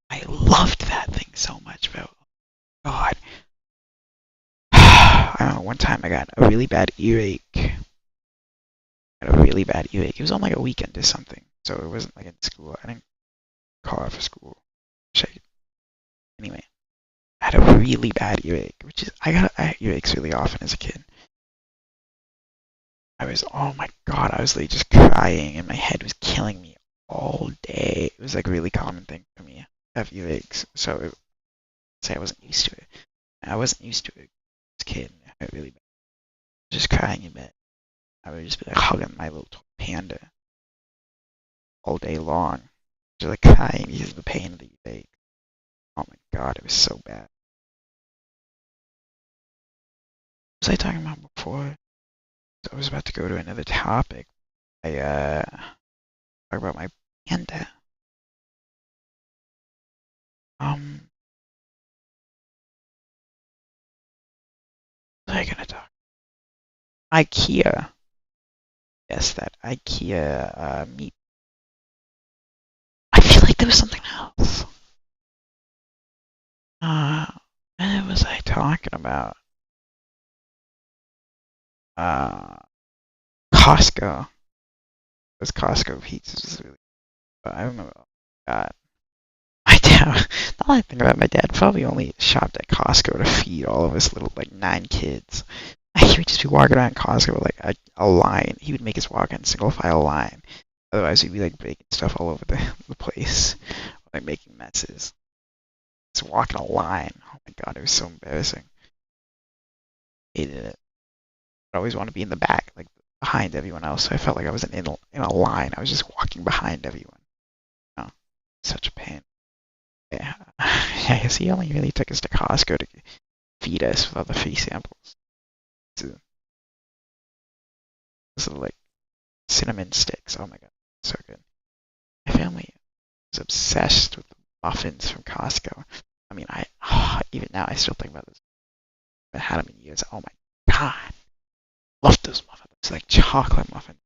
Speaker 2: I loved that thing so much, bro. God. I don't know. One time I got a really bad earache. I got a really bad earache. It was on like a weekend or something, so it wasn't like in school. I didn't call out for school. Anyway, I had a really bad earache, which is I had earaches really often as a kid. Oh my god, I was like just crying and my head was killing me all day. It was like a really common thing for me to have earaches, so say I wasn't used to it. I wasn't used to it as a kid. I had really bad. Just crying in bed. I would just be like hugging my little panda all day long, just like crying because of the pain of the earache. Oh my god, it was so bad. What was I talking about before? I was about to go to another topic. I talk about my panda. Um, what was I gonna talk? IKEA. Yes, that IKEA meat. I feel like there was something else. Uh, what was I talking about? Uh, Costco. Those Costco pizzas was really. I remember. God, I did Yeah, now that I think about it, my dad probably only shopped at Costco to feed all of his little like 9 kids. He would just be walking around Costco with like a line. He would make us walk in single file line. Otherwise, he'd be like breaking stuff all over the place, like making messes. Just walking a line. Oh my god, it was so embarrassing. Hated it. I always want to be in the back, like behind everyone else. So I felt like I wasn't in a line. I was just walking behind everyone. Oh, such a pain. Yeah, yeah. I guess he only really took us to Costco to feed us with all the free samples. So, those are like cinnamon sticks. Oh my god, so good. My family was obsessed with the muffins from Costco. I mean, even now I still think about this. I had them in years. Oh my god, love those muffins. It's like chocolate muffins,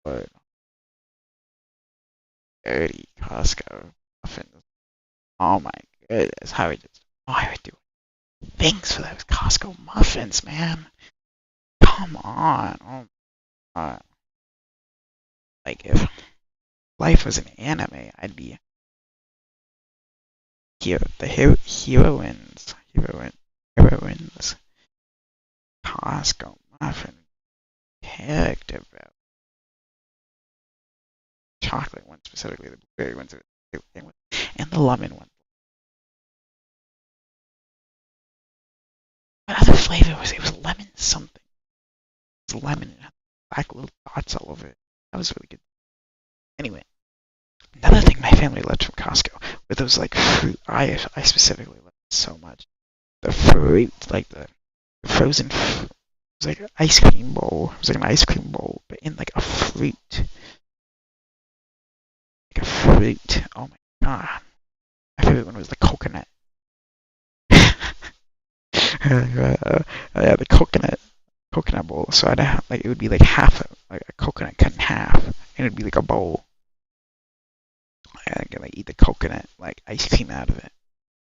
Speaker 2: but dirty Costco muffins. Oh my goodness, how we just I would do things for those Costco muffins, man. Come on. Oh my. Like if life was an anime, I'd be heroines. Costco muffin character, bro. Chocolate one specifically, the blueberry ones, and the lemon one. What other flavor was it? It was lemon something. It was lemon and had black little dots all over it. That was really good. Anyway, another thing my family loved from Costco were those like fruit. I specifically loved it so much. The fruit, like the frozen fruit. It was like an ice cream bowl. It was like an ice cream bowl, but in like a fruit. Like a fruit. Oh my god. My favorite one was the coconut. Yeah, the coconut bowl. So I'd have, like it would be like like a coconut cut in half, and it'd be like a bowl. And I can like eat the coconut like ice cream out of it.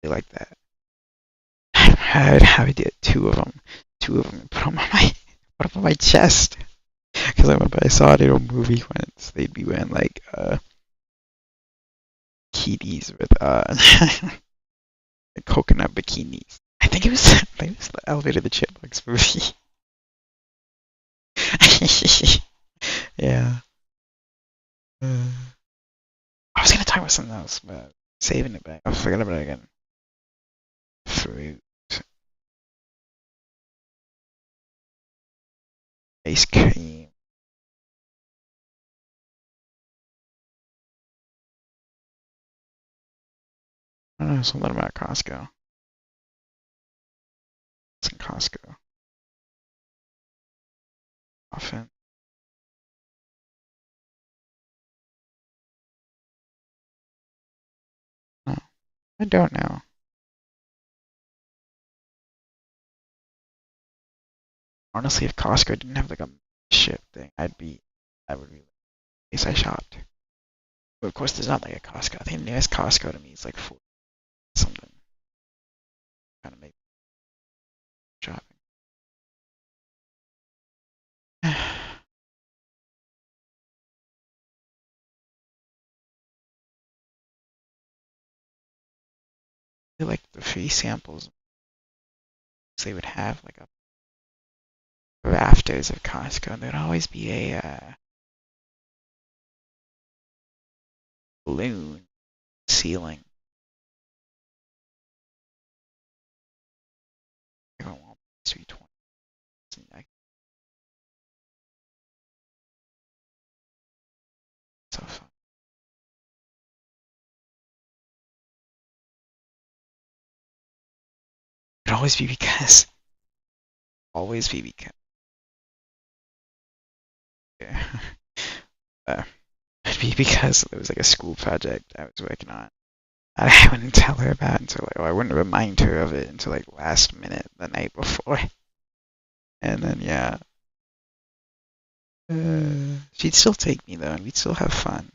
Speaker 2: I like that. I'd have to get two of them, and put them on my chest. Because I remember I saw it in a movie once. They'd be wearing like bikinis with coconut bikinis. I think it was the Elevator the Chipmunks movie. Yeah. Uh, I was gonna talk about something else, but saving it back. I forgot about it again. Fruit, ice cream. I don't know, something about Costco. It's in Costco. Often. No, I don't know. Honestly, if Costco didn't have like a ship thing, I would be like, place I shopped. But of course, there's not like a Costco. I think the nearest Costco to me is like 4 something. Kind of make shopping. I feel like the free samples they would have like a rafters of Costco, and there'd always be a balloon ceiling. I don't want 320. So fun. It'd always be because, yeah. uh, it'd be because it was like a school project I was working on. And I wouldn't tell her about it until like, or I wouldn't remind her of it until like last minute the night before. And then yeah, she'd still take me though, and we'd still have fun.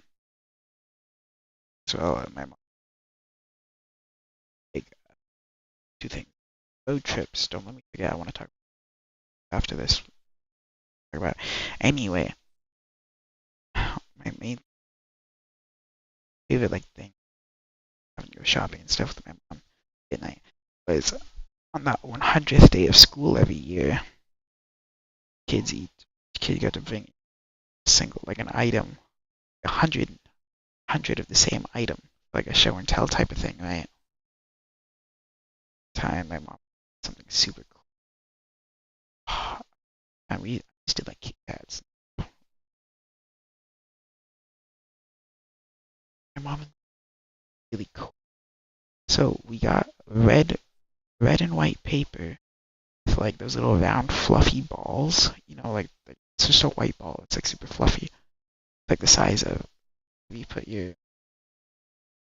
Speaker 2: So my mom like 2 things. Road trips. Don't let me forget. I want to talk after this. Talk about it. Anyway, my main favorite like thing go shopping and stuff with my mom at night. But on that 100th day of school every year, kids eat. Kids got to bring a single like an item, 100 of the same item, like a show and tell type of thing, right? Time my mom something super cool. And we used to like Kit Kats. My mom was really cool. So we got red and white paper with like those little round fluffy balls. You know, like it's just a white ball. It's like super fluffy. It's like the size of if you put your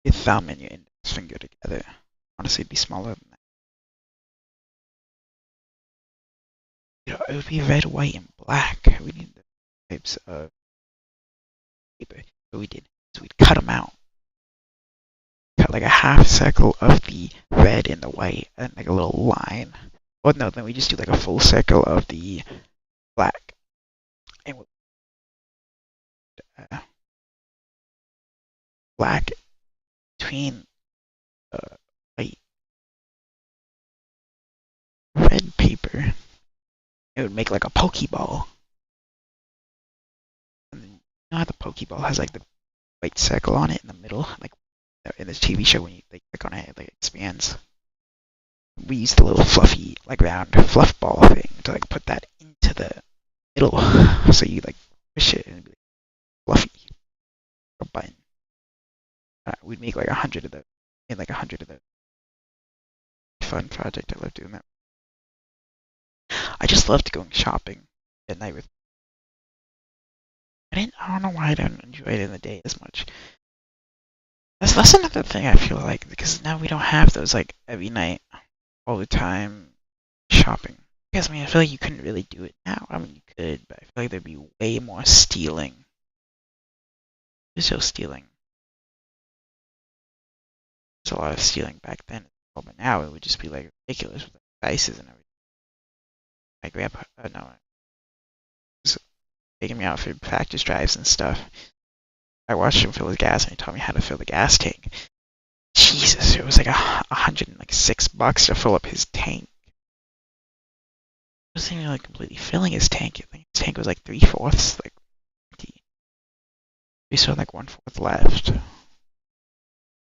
Speaker 2: thumb and your index finger together. Honestly, it'd be smaller than that. You know, it would be red, white, and black. We need the types of paper. So we did. So we'd cut them out. Cut like a half circle of the red and the white, and like a little line. Well, no, then we just do like a full circle of the black. And black between white red paper. It would make like a pokeball. And then you know how the pokeball has like the white circle on it in the middle, like in this TV show when you like click on it, it like expands. We used the little fluffy, like round fluff ball thing to like put that into the middle, so you like push it and it'd be like fluffy, a button. We'd make like 100 of those, and like 100 of those. Fun project. I love doing that. I just loved going shopping at night with. I don't know why I don't enjoy it in the day as much. That's another thing I feel like because now we don't have those like every night, all the time shopping. Because I mean, I feel like you couldn't really do it now. I mean, you could, but I feel like there'd be way more stealing. There's still stealing. There's a lot of stealing back then, but now it would just be like ridiculous with the prices and everything. My grandpa, no, was taking me out for practice drives and stuff. I watched him fill his gas, and he taught me how to fill the gas tank. Jesus, it was like $106 to fill up his tank. I wasn't even like completely filling his tank. I think his tank was like 3/4, like empty. We still had like 1/4 left.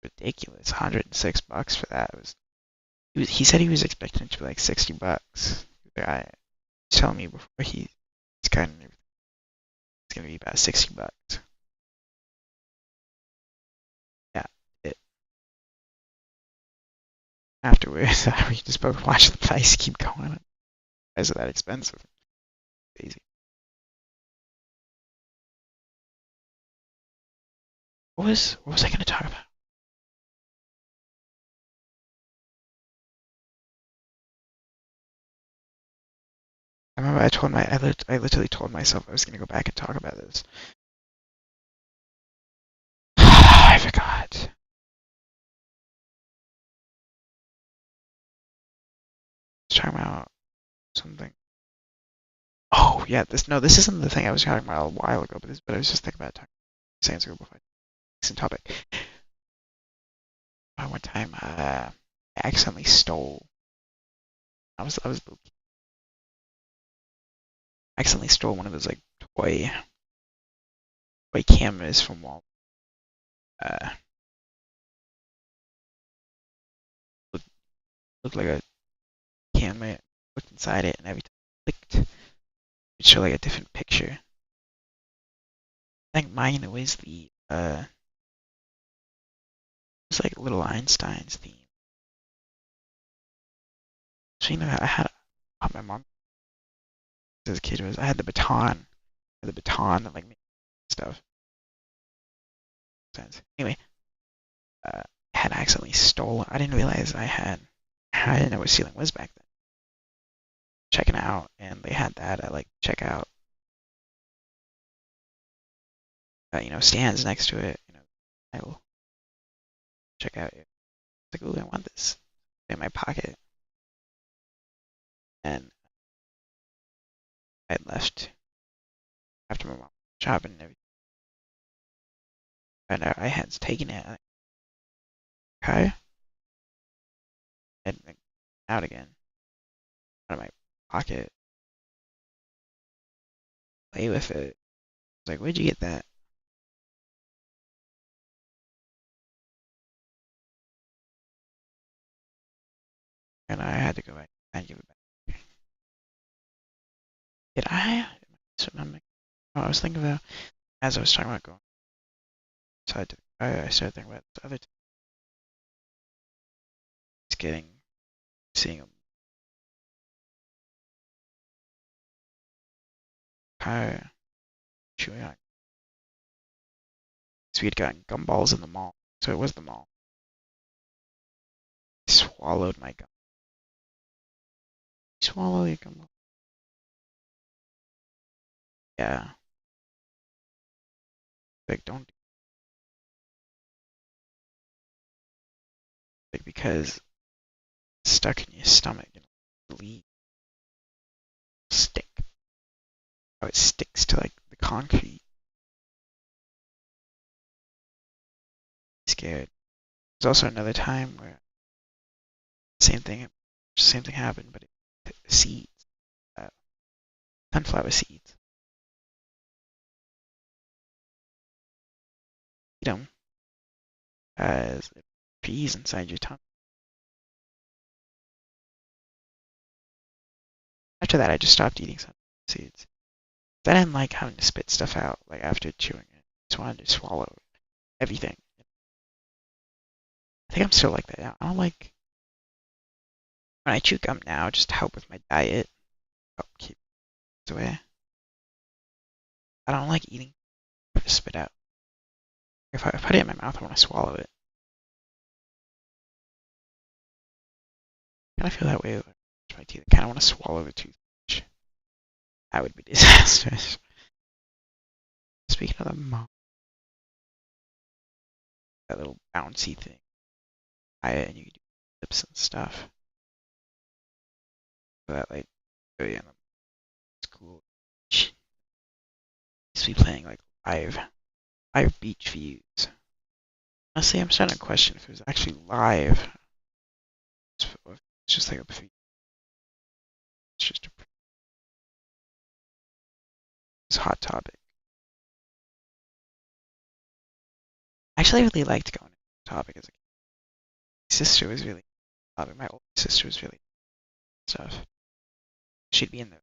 Speaker 2: Ridiculous. $106 for that. He said he was expecting it to be like $60. I was telling me before he's kind of it's gonna be about $60. Yeah. It, afterwards, we just both watched the price keep going up. Why is it that expensive? Crazy. What was I gonna talk about? I remember I literally told myself I was gonna go back and talk about this. I forgot. I was talking about something. Oh yeah, this isn't the thing I was talking about a while ago, but I was just thinking about talking seconds ago before I some topic. One time, I accidentally stole. I was accidentally stole one of those like toy cameras from Walmart. Uh, looked, looked like a camera. Looked inside it, and every time I clicked, it showed like a different picture. I think mine was it was like Little Einstein's theme. So you know, I had my mom as a kid was I had the baton that like made stuff. Sense. Anyway, I had accidentally stolen. I didn't realize I didn't know what stealing was back then. Checking out, and they had that at like checkout. Stands next to it. I will check out. It's like, ooh, I want this in my pocket, and I had left after my mom shopping and everything. And I had taken it. Okay. And then out again. Out of my pocket. Play with it. I was like, where'd you get that? And I had to go back and give it back. Did I? Oh, I was thinking about, as I was talking about going outside, I started thinking about the other things getting, seeing them. Kind of chewing on. So we had gotten gumballs in the mall. So it was the mall. I swallowed my gum. Swallow your gum. Yeah. Like, don't, like, because it's stuck in your stomach and bleed, stick. How it sticks to, like, the concrete. Scared. There's also another time where same thing happened, but seeds, uh, sunflower seeds. Eat them as it freeze inside your tongue. After that, I just stopped eating sunflower seeds. I didn't like having to spit stuff out like after chewing it. I just wanted to swallow everything. I think I'm still like that now. I don't like when I chew gum now, just to help with my diet, help keep it away. I don't like eating to spit out. If I put it in my mouth, I want to swallow it. I kind of feel that way with my teeth. I kind of want to swallow the toothbrush. That would be disastrous. Speaking of the mom, that little bouncy thing, and you can do flips and stuff. So that like really in the school, used to be playing like live beach views. Honestly, I'm starting to question if it was actually live. It's just like it's just it's a hot topic. Actually, I really liked going to the topic as a kid. My sister was really topic. My older sister was really stuff. She'd be in the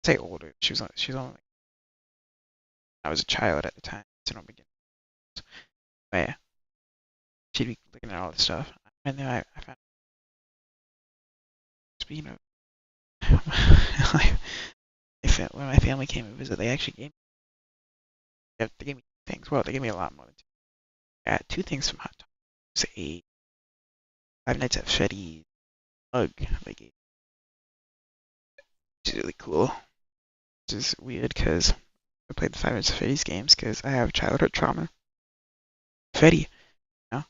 Speaker 2: say older. She was only like, I was a child at the time, so don't begin. But yeah, she'd be looking at all this stuff. And then I found speaking of when my family came to visit, they actually they gave me things. Well, they gave me a lot more than two. I got two things from Hot Topic. It was a Five Nights at Freddy's mug they gave, which is really cool. Which is weird because I played the Five Nights at Freddy's games because I have childhood trauma. Freddy, you know,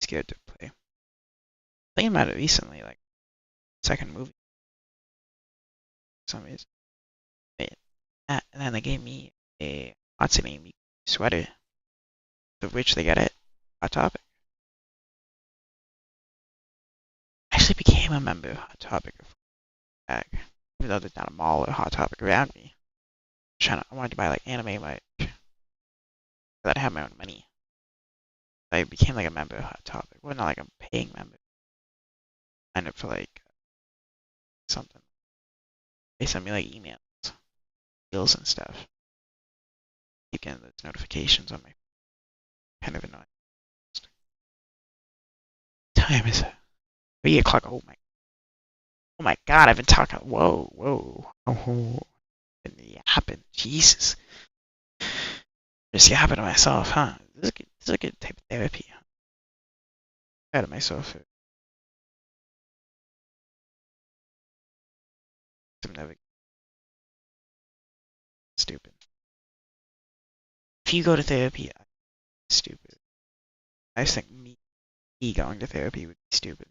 Speaker 2: scared to play. Thinking about it recently, like second movie, for some reason. And then they gave me a hatsune miku sweater, of which they got it. Hot Topic. I actually became a member of Hot Topic back, even though there's not a mall or Hot Topic around me. I wanted to buy like anime merch, but I had my own money. I became like a member of Hot Topic. Well, not like a paying member. I signed up for like something. They sent me like emails, bills and stuff. Keep getting those notifications on my kind of annoying. Time is it? 3 o'clock. Oh my God! I've been talking. Whoa. Oh, it happened. Jesus. Just yapping to myself, huh? This is a good type of therapy. Out of myself. I'm never stupid. If you go to therapy, I'm stupid. I just think me going to therapy would be stupid.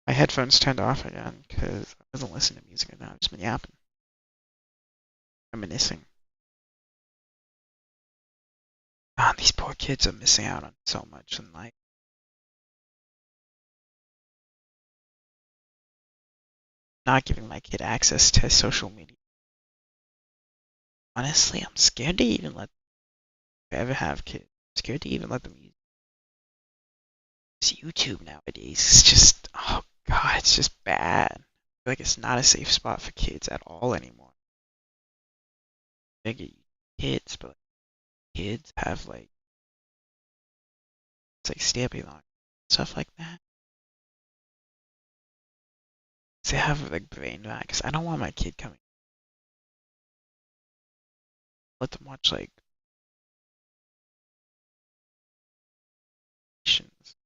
Speaker 2: I my headphones turned off again because I wasn't listening to music right now. I've just been yapping, reminiscing. Ah, these poor kids are missing out on so much in life. Not giving my kid access to social media. Honestly, I'm scared to even let them ever have kids. I'm scared to even let them use YouTube nowadays. It's just, oh god, it's just bad. I feel like it's not a safe spot for kids at all anymore. They get kids, but like, kids have like it's like stamping on stuff like that. They have like brain rot because I don't want my kid coming. Let them watch like Asians.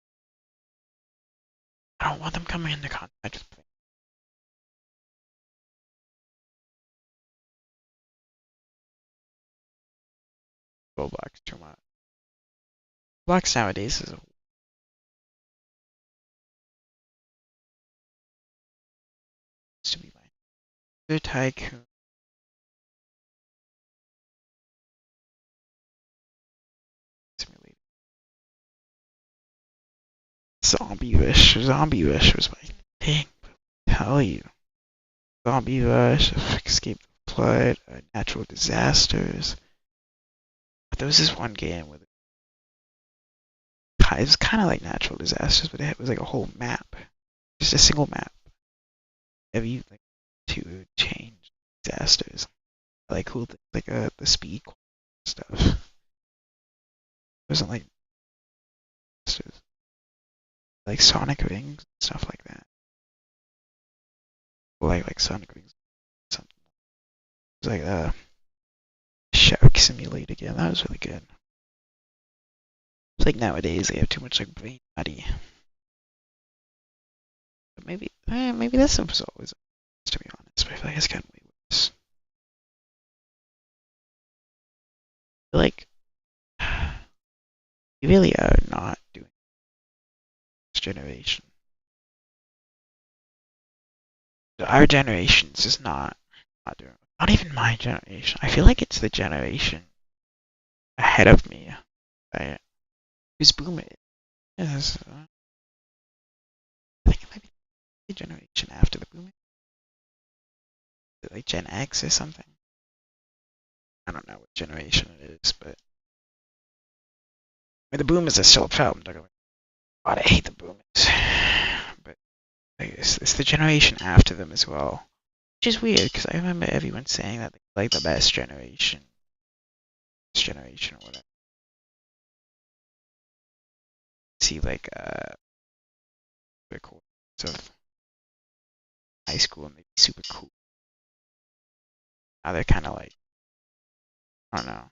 Speaker 2: I don't want them coming into contact with Roblox too much. Roblox nowadays is a to be mine. The tycoon simulator. Zombie Rush was my thing. Tell you, Zombie Rush, Escape the Flood, Natural Disasters. But there was this one game with it was kind of like Natural Disasters, but it was like a whole map, just a single map. Every like to change disasters, like cool things like the speed stuff. It wasn't like disasters, like Sonic Rings stuff like that. Like Sonic Rings, something. It was like Shark Simulator again. That was really good. It's like nowadays they have too much like brain body. But maybe this episode was to be honest. But I feel like it's kind of way worse. Like you really are not doing this generation. Our generation's just not doing. Not even my generation. I feel like it's the generation ahead of me. Right? Who's boomer? Yes, I think it might be the generation after the boomer, like Gen X or something. I don't know what generation it is, but I mean, the boomers are still a problem. Don't get me wrong. God, I hate the boomers, but like, it's the generation after them as well, which is weird because I remember everyone saying that like the best generation, or whatever. See like recordings of high school and they'd be super cool. Now they're kind of like I don't know,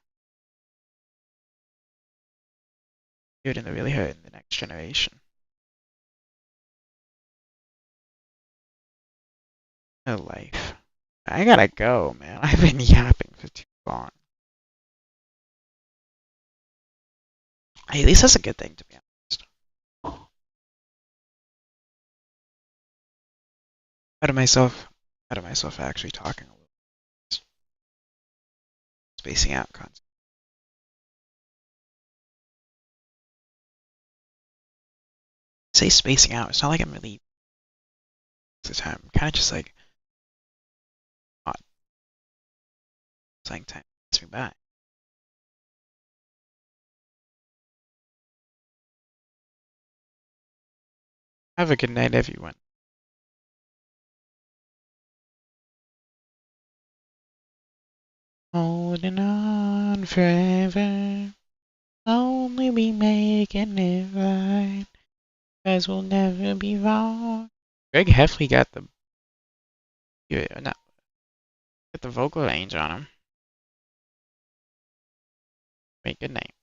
Speaker 2: good and they're really hurting the next generation. No life. I gotta go, man. I've been yapping for too long. Hey, at least that's a good thing to be honest. Out of myself, actually talking a little, spacing out constantly. Say spacing out. It's not like I'm really the time. I'm kind of just like not saying time. It's me back. Have a good night, everyone. Holding on forever. Only be making it right. Cause we'll never be wrong. Greg Heffley got the not got the vocal range on him. Wait, good night.